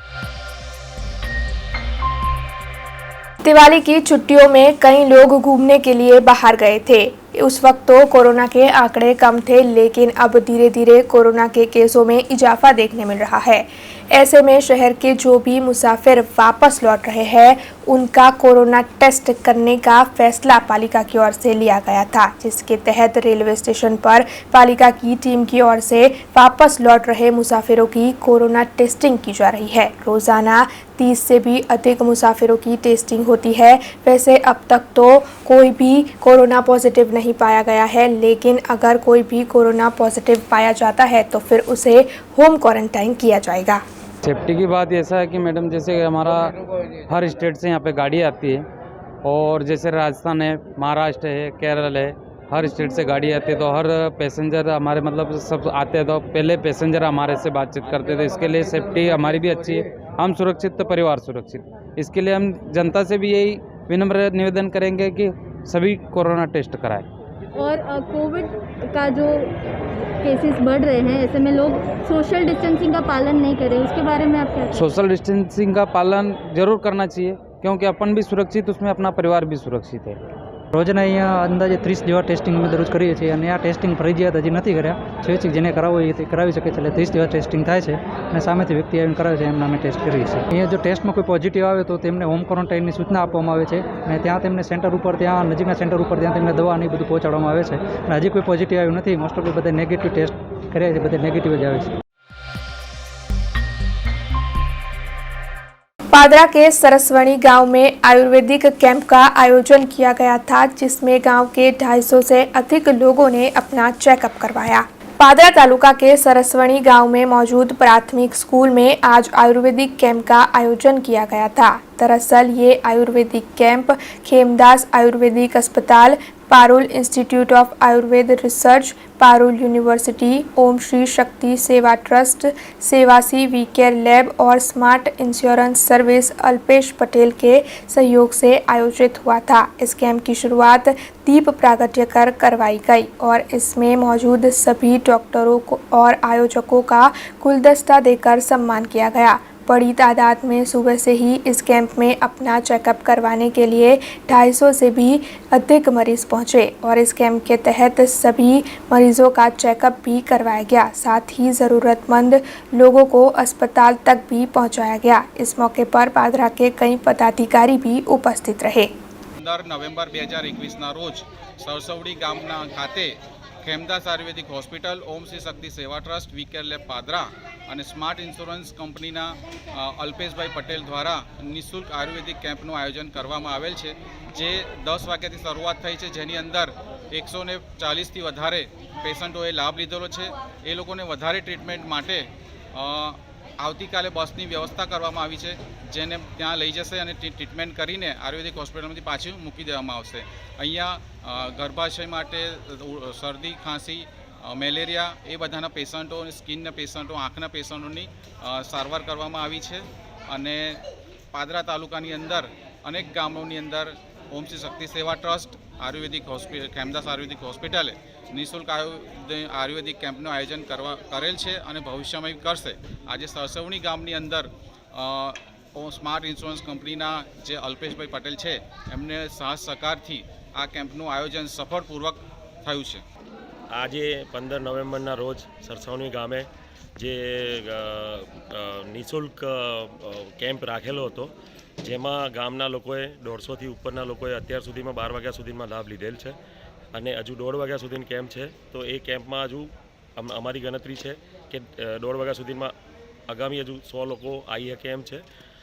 दिवाली की छुट्टियों में कई लोग घूमने के लिए बाहर गए थे। उस वक्त तो कोरोना के आंकड़े कम थे, लेकिन अब धीरे धीरे कोरोना के केसों में इजाफा देखने मिल रहा है। ऐसे में शहर के जो भी मुसाफिर वापस लौट रहे हैं, उनका कोरोना टेस्ट करने का फैसला पालिका की ओर से लिया गया था, जिसके तहत रेलवे स्टेशन पर पालिका की टीम की ओर से वापस लौट रहे मुसाफिरों की कोरोना टेस्टिंग की जा रही है। रोजाना 30 से भी अधिक मुसाफिरों की टेस्टिंग होती है। वैसे अब तक तो कोई भी कोरोना पॉजिटिव नहीं पाया गया है, लेकिन अगर कोई भी कोरोना पॉजिटिव पाया जाता है तो फिर उसे होम क्वारंटाइन किया जाएगा। सेफ्टी की बात ऐसा है कि मैडम, जैसे हमारा हर स्टेट से यहाँ पे गाड़ी आती है, और जैसे राजस्थान है, महाराष्ट्र है, केरल है, हर स्टेट से गाड़ी आती है, तो हर पैसेंजर हमारे मतलब सब आते हैं, तो पहले पैसेंजर हमारे से बातचीत करते थे। इसके लिए सेफ्टी हमारी भी अच्छी है, हम सुरक्षित तो परिवार सुरक्षित। इसके लिए हम जनता से भी यही विनम्र निवेदन करेंगे कि सभी कोरोना टेस्ट कराएं। और कोविड का जो केसेस बढ़ रहे हैं, ऐसे में लोग सोशल डिस्टेंसिंग का पालन नहीं कर रहे, उसके बारे में आप क्या कहें? सोशल डिस्टेंसिंग का पालन जरूर करना चाहिए, क्योंकि अपन भी सुरक्षित, उसमें अपना परिवार भी सुरक्षित है। રોજના અહીંયા અંદાજે 30 જેવા ટેસ્ટિંગ અમે દરરોજ કરીએ છીએ, અને આ ટેસ્ટિંગ ફરજિયાત હજી નથી કર્યા। સ્વૈચ્છિક જેને કરાવવું હોય તે કરાવી શકે છે, એટલે 30 જેવા ટેસ્ટિંગ થાય છે, અને સામેથી વ્યક્તિ આવીને કરાવે છે, એમના અમે ટેસ્ટ કરીએ છીએ। અહીંયા જો ટેસ્ટમાં કોઈ પોઝિટિવ આવે તો તેમને હોમ ક્વોરન્ટાઇનની સૂચના આપવામાં આવે છે, અને ત્યાં તેમને સેન્ટર ઉપર, ત્યાં નજીકના સેન્ટર ઉપર ત્યાં તેમને દવા અને બધું પહોંચાડવામાં આવે છે। અને હજી કોઈ પોઝિટિવ આવ્યું નથી, મોસ્ટ ઓફ બધા નેગેટિવ ટેસ્ટ કર્યા છે, બધા નેગેટિવ જ આવે છે। पादरा के सरसवणी गांव में आयुर्वेदिक कैंप का आयोजन किया गया था, जिसमें गांव के 250 से अधिक लोगों ने अपना चेकअप करवाया। पादरा तालुका के सरसवणी गांव में मौजूद प्राथमिक स्कूल में आज आयुर्वेदिक कैंप का आयोजन किया गया था। दरअसल ये आयुर्वेदिक कैंप खेमदास आयुर्वेदिक अस्पताल, Parul institute of Ayurveda research, Parul university, Om Shri Shakti Seva trust, सेवासी वी केयर लैब और smart insurance service Alpesh Patel के सहयोग से आयोजित हुआ था। इस कैंप की शुरुआत दीप प्रागट्य कर करवाई गई और इसमें मौजूद सभी डॉक्टरों को और आयोजकों का गुलदस्ता देकर सम्मान किया गया। बड़ी तादाद में सुबह से ही इस कैंप में अपना चेकअप करवाने के लिए 250 से भी अधिक मरीज पहुंचे और इस कैंप के तहत सभी मरीजों का चेकअप भी करवाया गया। साथ ही ज़रूरतमंद लोगों को अस्पताल तक भी पहुंचाया गया। इस मौके पर पादरा के कई पदाधिकारी भी उपस्थित रहे। 15 નવેમ્બર 2021 રોજ સરસવડી ગામના ખાતે ખેમદાસ આયુર્વેદિક હોસ્પિટલ, ઓમ શ્રી શક્તિ સેવા ટ્રસ્ટ, વી કેર લેબ પાદરા અને સ્માર્ટ ઇન્સ્યોરન્સ કંપનીના અલ્પેશભાઈ પટેલ દ્વારા નિઃશુલ્ક આયુર્વેદિક કેમ્પનું આયોજન કરવામાં આવેલ છે, જે 10 વાગ્યાથી શરૂઆત થઈ છે, જેની અંદર 140થી વધારે પેશન્ટોએ લાભ લીધેલો છે। એ લોકોને વધારે ટ્રીટમેન્ટ માટે આવતીકાલે બસની વ્યવસ્થા કરવામાં આવી છે, જેને ત્યાં લઈ જશે અને ટ્રીટમેન્ટ કરીને આયુર્વેદિક હોસ્પિટલમાંથી પાછું મૂકી દેવામાં આવશે। અહીંયા ગર્ભાશય માટે શરદી, ખાંસી, મેલેરિયા એ બધાના પેશન્ટો, સ્કિનના પેશન્ટો, આંખના પેશન્ટોની સારવાર કરવામાં આવી છે। અને પાદરા તાલુકાની અંદર અનેક ગામોની અંદર ઓમ શ્રી શક્તિ સેવા ટ્રસ્ટ, આયુર્વેદિક હોસ્પિટલ, ખેમદાસ આયુર્વેદિક હોસ્પિટલે નિઃશુલ્ક આયુર્વેદિક કેમ્પનું આયોજન કરેલ છે અને ભવિષ્યમાં કરશે। આજે સરસવણી ગામની અંદર સ્માર્ટ ઇન્સ્યોરન્સ કંપનીના જે અલ્પેશભાઈ પટેલ છે, એમને સાહસ સહકારથી આ કેમ્પનું આયોજન સફળપૂર્વક થયું છે। આજે 15 નવેમ્બરના રોજ સરસવણી ગામે જે નિઃશુલ્ક કેમ્પ રાખેલો હતો, જેમાં ગામના લોકોએ 150થી ઉપરના લોકોએ અત્યાર સુધીમાં 12 વાગ્યા સુધીમાં લાભ લીધેલ છે અને હજુ 1.5 વાગ્યા સુધીનો કેમ્પ છે। તો એ કેમ્પમાં હજુ અમારી ગણતરી છે કે 1.5 વાગ્યા સુધીમાં આગામી હજુ 100 લોકો આવી શકે એમ છે।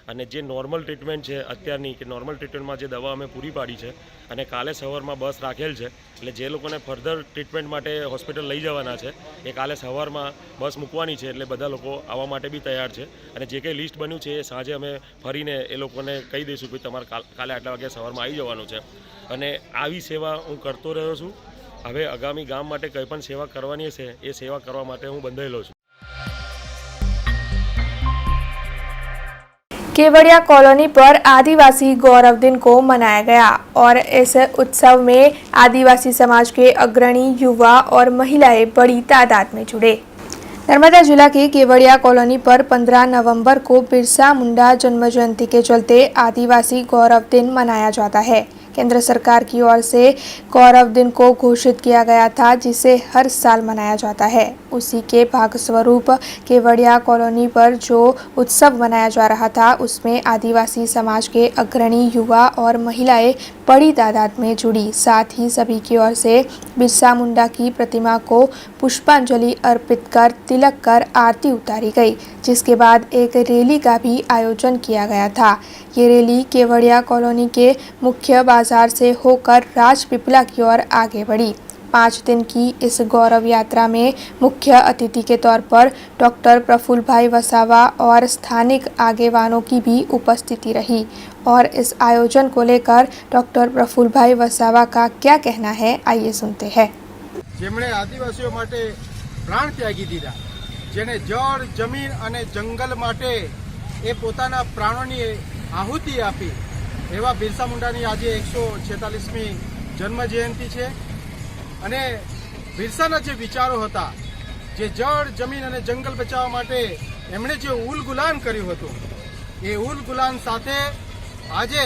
અને જે નોર્મલ ટ્રીટમેન્ટ છે અત્યારની, કે નોર્મલ ટ્રીટમેન્ટમાં જે દવા અમે પૂરી પાડી છે અને કાલે સવારમાં બસ રાખેલ છે, એટલે જે લોકોને ફર્ધર ટ્રીટમેન્ટ માટે હોસ્પિટલ લઈ જવાના છે એ કાલે સવારમાં બસ મૂકવાની છે, એટલે બધા લોકો આવવા માટે બી તૈયાર છે। અને જે કંઈ લિસ્ટ બન્યું છે એ સાંજે અમે ફરીને એ લોકોને કહી દઈશું કે તમારે કાલે આટલા વાગે સવારમાં આવી જવાનું છે। અને આવી સેવા હું કરતો રહ્યો છું। હવે આગામી ગામ માટે કંઈ પણ સેવા કરવાની હશે એ સેવા કરવા માટે હું બંધાયેલો છું। केवड़िया कॉलोनी पर आदिवासी गौरव दिन को मनाया गया और इस उत्सव में आदिवासी समाज के अग्रणी युवा और महिलाएं बड़ी तादाद में जुड़े। नर्मदा जिला की केवड़िया कॉलोनी पर 15 नवंबर को बिरसा मुंडा जन्म जयंती के चलते आदिवासी गौरव दिन मनाया जाता है। केंद्र सरकार की ओर से गौरव दिन को घोषित किया गया था, जिसे हर साल मनाया जाता है। उसी के भागस्वरूप केवड़िया कॉलोनी पर जो उत्सव मनाया जा रहा था, उसमें आदिवासी समाज के अग्रणी युवा और महिलाएं बड़ी तादाद में जुड़ी। साथ ही सभी की ओर से बिरसा मुंडा की प्रतिमा को पुष्पांजलि अर्पित कर तिलक कर आरती उतारी गई, जिसके बाद एक रैली का भी आयोजन किया गया था। ये रैली केवड़िया कॉलोनी के मुख्य बाजार से होकर राजपीपला की ओर आगे बढ़ी। 5 दिन की इस गौरव यात्रा में मुख्य अतिथि के तौर पर डॉक्टर प्रफुल्ल भाई वसावा और स्थानिक आगेवानों की भी उपस्थिति रही। और इस आयोजन को लेकर डॉक्टर प्रफुल्ल भाई वसावा का क्या कहना है, आइए सुनते हैं। જેમણે આદિવાસીઓ માટે પ્રાણ ત્યાગી દીધા, જેને જળ, જમીન અને જંગલ માટે એ પોતાના પ્રાણોની આહુતિ આપી, એવા બિરસા મુંડાની આજે 146મી જન્મ જયંતિ છે। અને બિરસાના જે વિચારો હતા, જે જળ, જમીન અને જંગલ બચાવવા માટે એમણે જે ઉલ ગુલાન કર્યું હતું, એ ઉલ ગુલાન સાથે આજે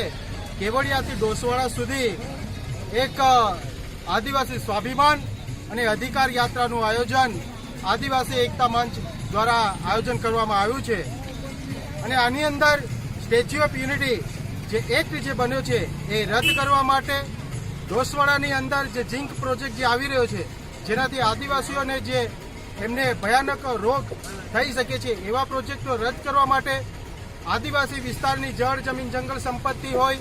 કેવડિયાથી ડોસવાડા સુધી એક આદિવાસી સ્વાભિમાન અને અધિકાર યાત્રાનું આયોજન આદિવાસી એકતા મંચ દ્વારા આયોજન કરવામાં આવ્યું છે। અને આની અંદર સ્ટેચ્યુ ઓફ યુનિટી જે એક્ટ જે બન્યો છે એ રદ કરવા માટે ડોસવાડાની અંદર જે ઝિંક પ્રોજેક્ટ જે આવી રહ્યો છે, જેનાથી આદિવાસીઓને જે એમને ભયાનક રોગ થઈ શકે છે, એવા પ્રોજેક્ટો રદ કરવા માટે આદિવાસી વિસ્તારની જળ, જમીન, જંગલ સંપત્તિ હોય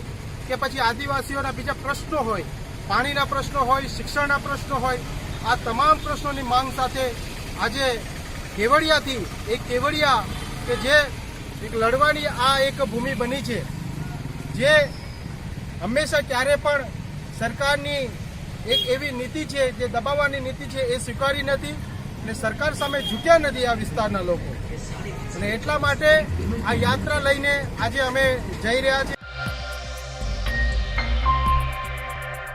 કે પછી આદિવાસીઓના બીજા પ્રશ્નો હોય, પાણીના પ્રશ્નો હોય, શિક્ષણના પ્રશ્નો હોય, આ તમામ પ્રશ્નોની માંગ સાથે આજે કેવડિયાથી એક કેવડિયા કે જે એક લડવાની આ એક ભૂમિ બની છે, જે હંમેશા ક્યારે પણ સરકારની એક એવી નીતિ છે જે દબાવવાની નીતિ છે એ સ્વીકારી નથી અને સરકાર સામે ઝૂક્યા નથી આ વિસ્તારના લોકો। અને એટલા માટે આ યાત્રા લઈને આજે અમે જઈ રહ્યા છીએ।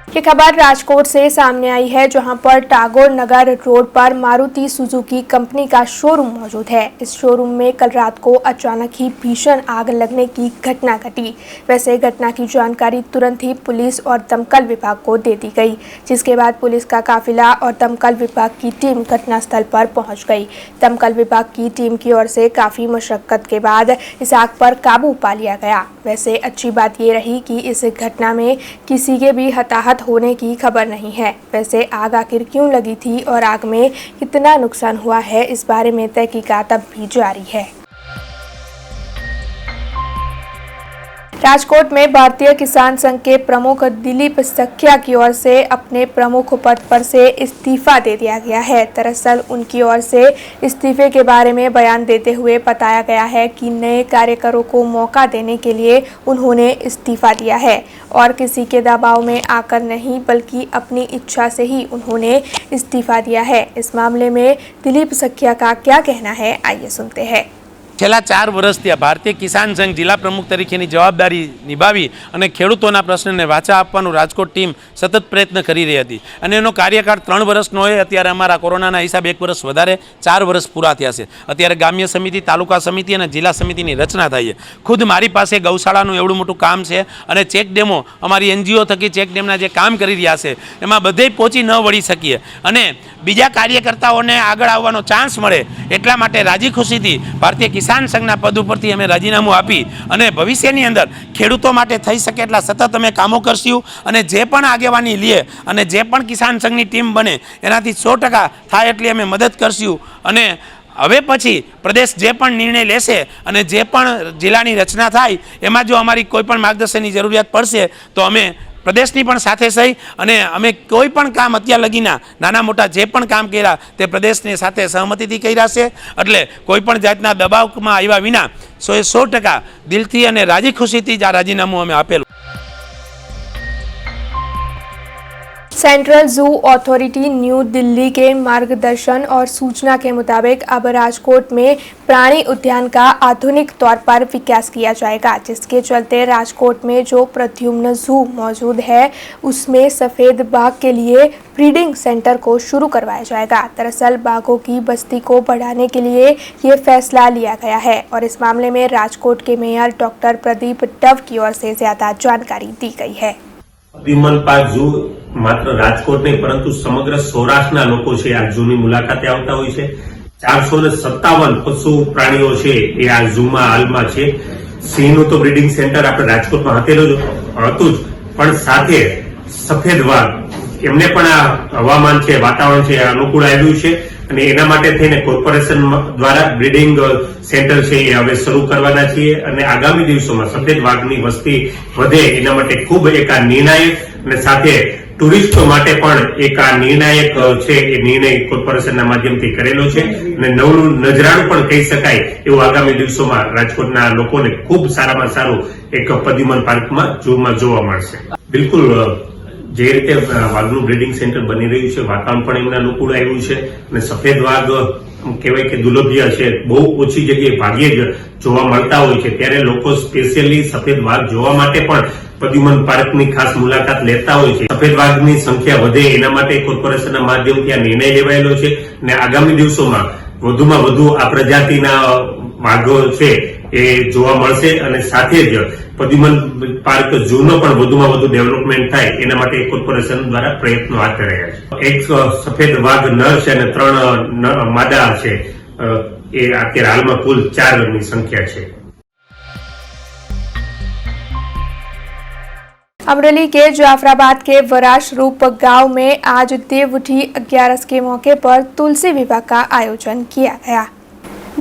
ये खबर राजकोट से सामने आई है, जहां पर टागोर नगर रोड पर मारुति सुजुकी कंपनी का शोरूम मौजूद है। इस शोरूम में कल रात को अचानक ही भीषण आग लगने की घटना घटी। वैसे घटना की जानकारी तुरंत ही पुलिस और दमकल विभाग को दे दी गई, जिसके बाद पुलिस का काफिला और दमकल विभाग की टीम घटनास्थल पर पहुंच गई। दमकल विभाग की टीम की ओर से काफी मशक्कत के बाद इस आग पर काबू पा लिया गया। वैसे अच्छी बात ये रही कि इस घटना में किसी के भी हताहत होने की खबर नहीं है। वैसे आग आखिर क्यों लगी थी और आग में कितना नुकसान हुआ है, इस बारे में तहकीकात अब भी जारी है। राजकोट में भारतीय किसान संघ के प्रमुख दिलीप सखिया की ओर से अपने प्रमुख पद पर से इस्तीफा दे दिया गया है। दरअसल उनकी ओर से इस्तीफे के बारे में बयान देते हुए बताया गया है कि नए कार्यकरों को मौका देने के लिए उन्होंने इस्तीफा दिया है और किसी के दबाव में आकर नहीं, बल्कि अपनी इच्छा से ही उन्होंने इस्तीफा दिया है। इस मामले में दिलीप सखिया का क्या कहना है, आइए सुनते हैं। છેલ્લા 4 વર્ષથી ભારતીય કિસાન સંઘ જિલ્લા પ્રમુખ તરીકેની જવાબદારી નિભાવી અને ખેડૂતોના પ્રશ્નને વાચા આપવાનું રાજકોટ ટીમ સતત પ્રયત્ન કરી રહી હતી અને એનો કાર્યકાળ 3 વર્ષનો હોય। અત્યારે અમારા કોરોનાના હિસાબે 1 વર્ષ વધારે 4 વર્ષ પૂરા થયા છે। અત્યારે ગ્રામ્ય સમિતિ, તાલુકા સમિતિ અને જિલ્લા સમિતિની રચના થઈ છે। ખુદ મારી પાસે ગૌશાળાનું એવડું મોટું કામ છે અને ચેક ડેમો અમારી એનજીઓ થકી ચેક ડેમના જે કામ કરી રહ્યા છે એમાં બધે પહોંચી ન વળી શકીએ અને બીજા કાર્યકર્તાઓને આગળ આવવાનો ચાન્સ મળે એટલા માટે રાજી ખુશીથી ભારતીય કિસાન સંઘના પદ ઉપરથી અમે રાજીનામું આપી અને ભવિષ્યની અંદર ખેડૂતો માટે થઈ શકે એટલા સતત અમે કામો કરશું અને જે પણ આગેવાની લે અને જે પણ કિસાન સંઘની ટીમ બને એનાથી 100% થાય એટલી અમે મદદ કરશું અને હવે પછી પ્રદેશ જે પણ નિર્ણય લેશે અને જે પણ જિલ્લાની રચના થાય એમાં જો અમારી કોઈ પણ માર્ગદર્શનની જરૂરિયાત પડશે તો અમે પ્રદેશની પણ સાથે સહી અને અમે કોઈ પણ કામ અત્યાર લગીના નાના મોટા જે પણ કામ કર્યા તે પ્રદેશની સાથે સહમતિથી કર્યા છે। એટલે કોઈ પણ જાતના દબાવમાં આવ્યા વિના 100% દિલથી અને રાજી ખુશીથી જ આ રાજીનામું અમે આપેલું। Central zoo authority new Delhi के मार्गदर्शन और सूचना के मुताबिक अब राजकोट में प्राणी उद्यान का आधुनिक तौर पर विकास किया जाएगा, जिसके चलते राजकोट में जो प्रद्युम्न जू मौजूद है उसमें सफ़ेद बाघ के लिए ब्रीडिंग सेंटर को शुरू करवाया जाएगा। दरअसल बाघों की बस्ती को बढ़ाने के लिए ये फैसला लिया गया है और इस मामले में राजकोट के मेयर डॉक्टर प्रदीप डव की ओर से ज़्यादा जानकारी दी गई है। વિમલ પાર્ક ઝૂ માત્ર રાજકોટ નહીં પરંતુ સમગ્ર સૌરાષ્ટ્રના લોકો છે આ ઝૂની મુલાકાતે આવતા હોય છે. 457 પશુ પ્રાણીઓ છે એ આ ઝૂમાં હાલમાં છે. સિંહનું તો બ્રીડિંગ સેન્ટર આપણે રાજકોટમાં હતું જ, પણ સાથે સફેદ વાઘ એમને પણ આ હવામાન છે, વાતાવરણ છે અનુકૂળ આવ્યું છે અને એના માટે થઈને કોર્પોરેશન દ્વારા બ્રીડિંગ સેન્ટર છે એ હવે શરૂ કરવાના છીએ અને આગામી દિવસોમાં સફેદ વાઘની વસ્તી વધે એના માટે ખૂબ એક આ નિર્ણાયક અને સાથે ટુરિસ્ટો માટે પણ એક આ નિર્ણાયક છે એ નિર્ણય કોર્પોરેશનના માધ્યમથી કરેલો છે અને નવું નજરાણું પણ કહી શકાય એવું આગામી દિવસોમાં રાજકોટના લોકોને ખૂબ સારામાં સારું એક પદ્યુમન પાર્કમાં ઝૂમાં જોવા મળશે. બિલકુલ જે રીતે વાઘનું બ્રીડિંગ સેન્ટર બની રહ્યું છે, વાતાવરણ પણ એમને અનુકૂળ આવ્યું છે અને સફેદ વાઘ કહેવાય કે દુર્લભ્ય છે, બહુ ઓછી જગ્યાએ ભાગ્યે જ જોવા મળતા હોય છે, ત્યારે લોકો સ્પેશિયલી સફેદ વાઘ જોવા માટે પણ પદ્યુમન પાર્કની ખાસ મુલાકાત લેતા હોય છે. સફેદ વાઘની સંખ્યા વધે એના માટે કોર્પોરેશનના માધ્યમથી આ નિર્ણય લેવાયેલો છે અને આગામી દિવસોમાં વધુમાં વધુ આ પ્રજાતિના વાઘો છે એ જોવા મળશે અને સાથે જ પદ્યુમન પાર્ક ઝૂનો પણ વધુમાં વધુ ડેવલપમેન્ટ થાય એના માટે કોર્પોરેશન દ્વારા પ્રયત્નો હાથ ધરાયા છે. એક સફેદ વાઘ નર છે અને 3 માદા છે, એ અત્યારે હાલમાં કુલ 4ની સંખ્યા છે. अमरेली के जाफराबाद के वराश रूप गांव में आज देवउठी 11 के मौके पर तुलसी विवाह का आयोजन किया गया।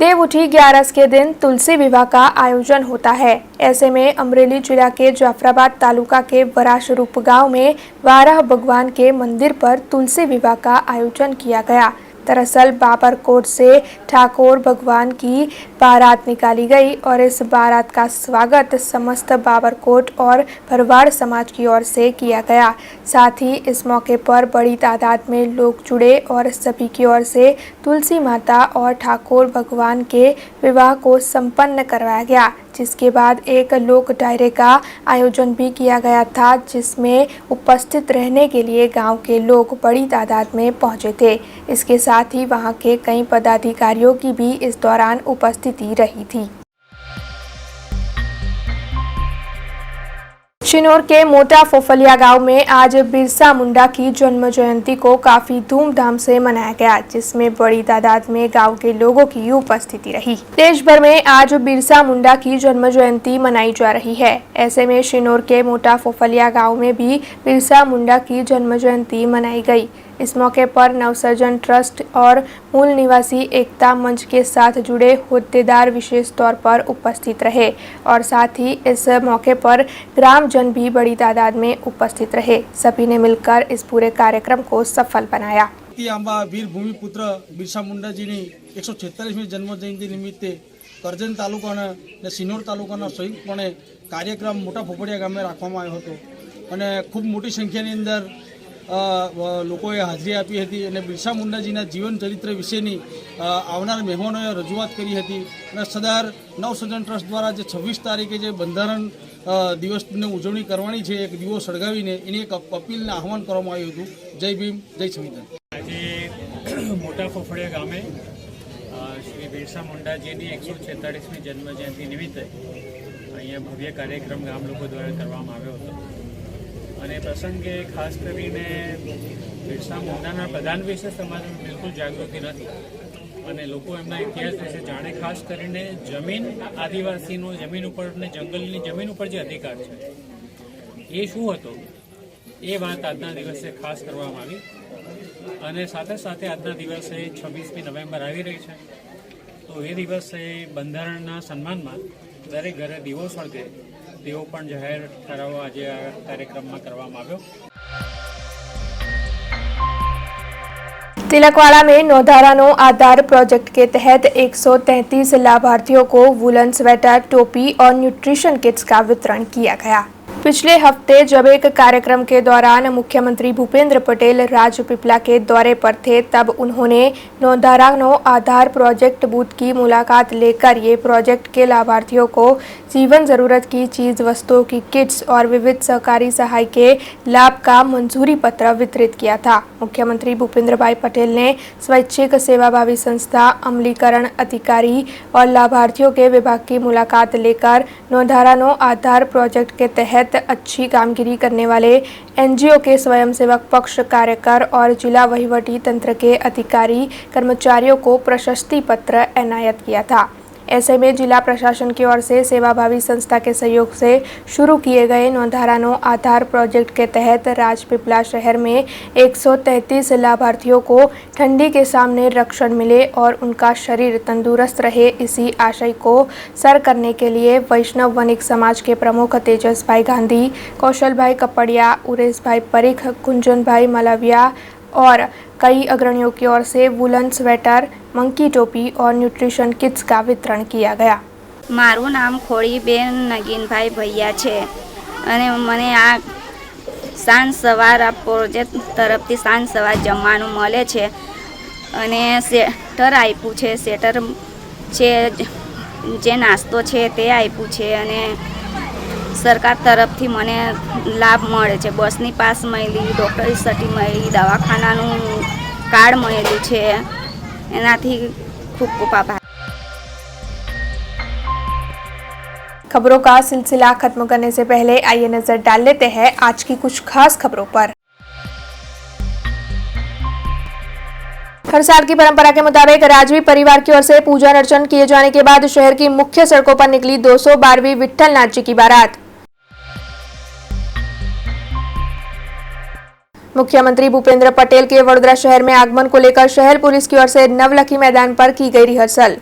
देवउठी 11 के दिन तुलसी विवाह का आयोजन होता है। ऐसे में अमरेली जिला के जाफराबाद तालुका के वराश रूप गांव में वाराह भगवान के मंदिर पर तुलसी विवाह का आयोजन किया गया। दरअसल बाबरकोट से ठाकुर भगवान की बारात निकाली गई और इस बारात का स्वागत समस्त बाबरकोट और भरवाड़ समाज की ओर से किया गया। साथ ही इस मौके पर बड़ी तादाद में लोग जुड़े और सभी की ओर से तुलसी माता और ठाकुर भगवान के विवाह को संपन्न करवाया गया, जिसके बाद एक लोक डायरे का आयोजन भी किया गया था, जिसमें उपस्थित रहने के लिए गांव के लोग बड़ी तादाद में पहुंचे थे। इसके साथ ही वहां के कई पदाधिकारियों की भी इस दौरान उपस्थिति रही थी। चिनौर के मोटा फोफलिया गांव में आज बिरसा मुंडा की जन्म जयंती को काफी धूमधाम से मनाया गया, जिसमें बड़ी तादाद में गांव के लोगों की उपस्थिति रही। देश भर में आज बिरसा मुंडा की जन्म जयंती मनाई जा रही है। ऐसे में चिनौर के मोटा फोफलिया गांव में भी बिरसा मुंडा की जन्म जयंती मनाई गई। इस मौके पर नवसर्जन ट्रस्ट और मूल निवासी एकता मंच के साथ जुड़े होद्देदार विशेष तौर पर उपस्थित रहे और साथ ही इस मौके पर ग्रामजन भी बड़ी तादाद में उपस्थित रहे। सभी ने मिलकर इस पूरे कार्यक्रम को सफल बनाया। वीर भूमि पुत्र बिरसा मुंडाजीनी 146મી जन्म जयंती निमित्ते करजन तालुकाना ने सिनोर तालुकाना संयुक्तपणे कार्यक्रम मोटा फोफड़िया गामे राखवामां आव्यो हतो અને ખૂબ મોટી સંખ્યાની અંદર લોકોએ હાજરી આપી હતી અને બિરસા મુંડાજીના જીવન ચરિત્ર વિશેની આવનાર મહેમાનોએ રજૂઆત કરી હતી અને સરદાર નવસર્જન ટ્રસ્ટ દ્વારા જે 26 તારીખે જે બંધારણ દિવસની ઉજવણી કરવાની છે, એક દીવો સળગાવીને એની એક અપીલને આહવાન કરવામાં આવ્યું હતું। જય ભીમ, જય સંવિધાન। આજે મોટા ફોફડિયા ગામે શ્રી બિરસા મુંડાજીની 146મી જન્મ જયંતિ નિમિત્તે અહીંયા ભવ્ય કાર્યક્રમ ગામ લોકો દ્વારા કરવામાં આવ્યો હતો અને પ્રસંગે ખાસ કરીને બિરસા મુંડાના પ્રધાન વિશે સમાજમાં બિલકુલ જાગૃતિ નથી અને લોકો એમના ઇતિહાસ વિશે જાણે। ખાસ કરીને જમીન આદિવાસીનો જમીન ઉપર અને જંગલની જમીન ઉપર જે અધિકાર છે એ શું હતો એ વાત આજના દિવસે ખાસ કરવામાં આવી અને સાથે સાથે આજના દિવસે 26મી નવેમ્બર આવી રહી છે તો એ દિવસે બંધારણના સન્માનમાં દરેક ઘરે દીવો સળગે તેવો પણ જાહેર ઠરાવ આજે આ કાર્યક્રમમાં કરવામાં આવ્યો। तिलकवाड़ा में नौधारानो आधार प्रोजेक्ट के तहत 133 लाभार्थियों को वुलन स्वेटर, टोपी और न्यूट्रिशन किट्स का वितरण किया गया। पिछले हफ्ते जब एक कार्यक्रम के दौरान मुख्यमंत्री भूपेंद्र पटेल राजपीपला के दौरे पर थे, तब उन्होंने नौधारानो आधार प्रोजेक्ट बूथ की मुलाकात लेकर ये प्रोजेक्ट के लाभार्थियों को जीवन जरूरत की चीज वस्तुओं की किट्स और विविध सहकारी सहाय के लाभ का मंजूरी पत्र वितरित किया था। मुख्यमंत्री भूपेंद्र भाई पटेल ने स्वैच्छिक सेवाभावी संस्था, अमलीकरण अधिकारी और लाभार्थियों के विभाग की मुलाकात लेकर नौधारानो आधार प्रोजेक्ट के तहत सहित अच्छी कामगिरी करने वाले एनजीओ के स्वयंसेवक पक्ष कार्यकर और जिला वहीवटी तंत्र के अधिकारी कर्मचारियों को प्रशस्ति पत्र एनायत किया था। ऐसे में जिला प्रशासन की ओर से सेवाभावी संस्था के सहयोग से शुरू किए गए नौधारानो आधार प्रोजेक्ट के तहत राजपीपला शहर में 133 लाभार्थियों को ठंडी के सामने रक्षण मिले और उनका शरीर तंदुरुस्त रहे, इसी आशय को सर करने के लिए वैष्णव वणिक समाज के प्रमुख तेजस भाई गांधी, कौशल भाई कपड़िया, उरेश भाई परीख, कुंजन भाई मलविया और कई अग्रणियों की ओर से वुलन स्वेटर, मंकी टोपी और न्यूट्रिशन किट्स का वितरण किया गया। मारू नाम खोड़ीबेन नगीनभाई भैया छे अने मने आ सांज सवार आ प्रोजेक्ट तरफथी सांज सवार जमवानुं मळे छे अने सेटर आप्युं छे। सेटर छे जे नास्तो छे ते आप्युं छे अने सरकार तरफथी मने लाभ मळे छे। बसनी पास मळी, डॉक्टरी सर्टी मळी, दवाखानानुं कार्ड मळेलुं छे। एनाथी खूब खूब आभार। खबरों का सिलसिला खत्म करने से पहले आइए नजर डाल लेते हैं आज की कुछ खास खबरों पर। हर साल की परंपरा के मुताबिक राजवी परिवार की ओर से पूजन अर्चन किए जाने के बाद शहर की मुख्य सड़कों पर निकली 212वीं विट्ठल नाथ जी की बारात। मुख्यमंत्री भूपेंद्र पटेल के वडोदरा शहर में आगमन को लेकर शहर पुलिस की ओर से नवलखी मैदान पर की गई रिहर्सल।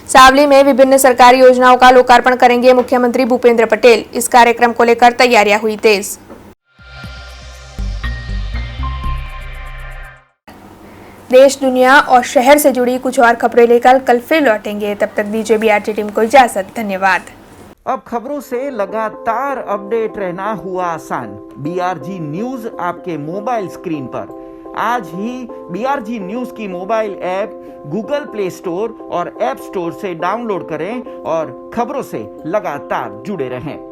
सावली में विभिन्न सरकारी योजनाओं का लोकार्पण करेंगे मुख्यमंत्री भूपेंद्र पटेल। इस कार्यक्रम को लेकर तैयारियां हुई तेज। देश, दुनिया और शहर से जुड़ी कुछ और खबरें लेकर कल फिर लौटेंगे। तब तक दीजिए बीआरटी टीम को इजाजत। धन्यवाद। अब खबरों से लगातार अपडेट रहना हुआ आसान। बीआरजी न्यूज आपके मोबाइल स्क्रीन पर। आज ही बीआरजी न्यूज की mobile app Google play store और ऐप स्टोर से डाउनलोड करें और खबरों से लगातार जुड़े रहें।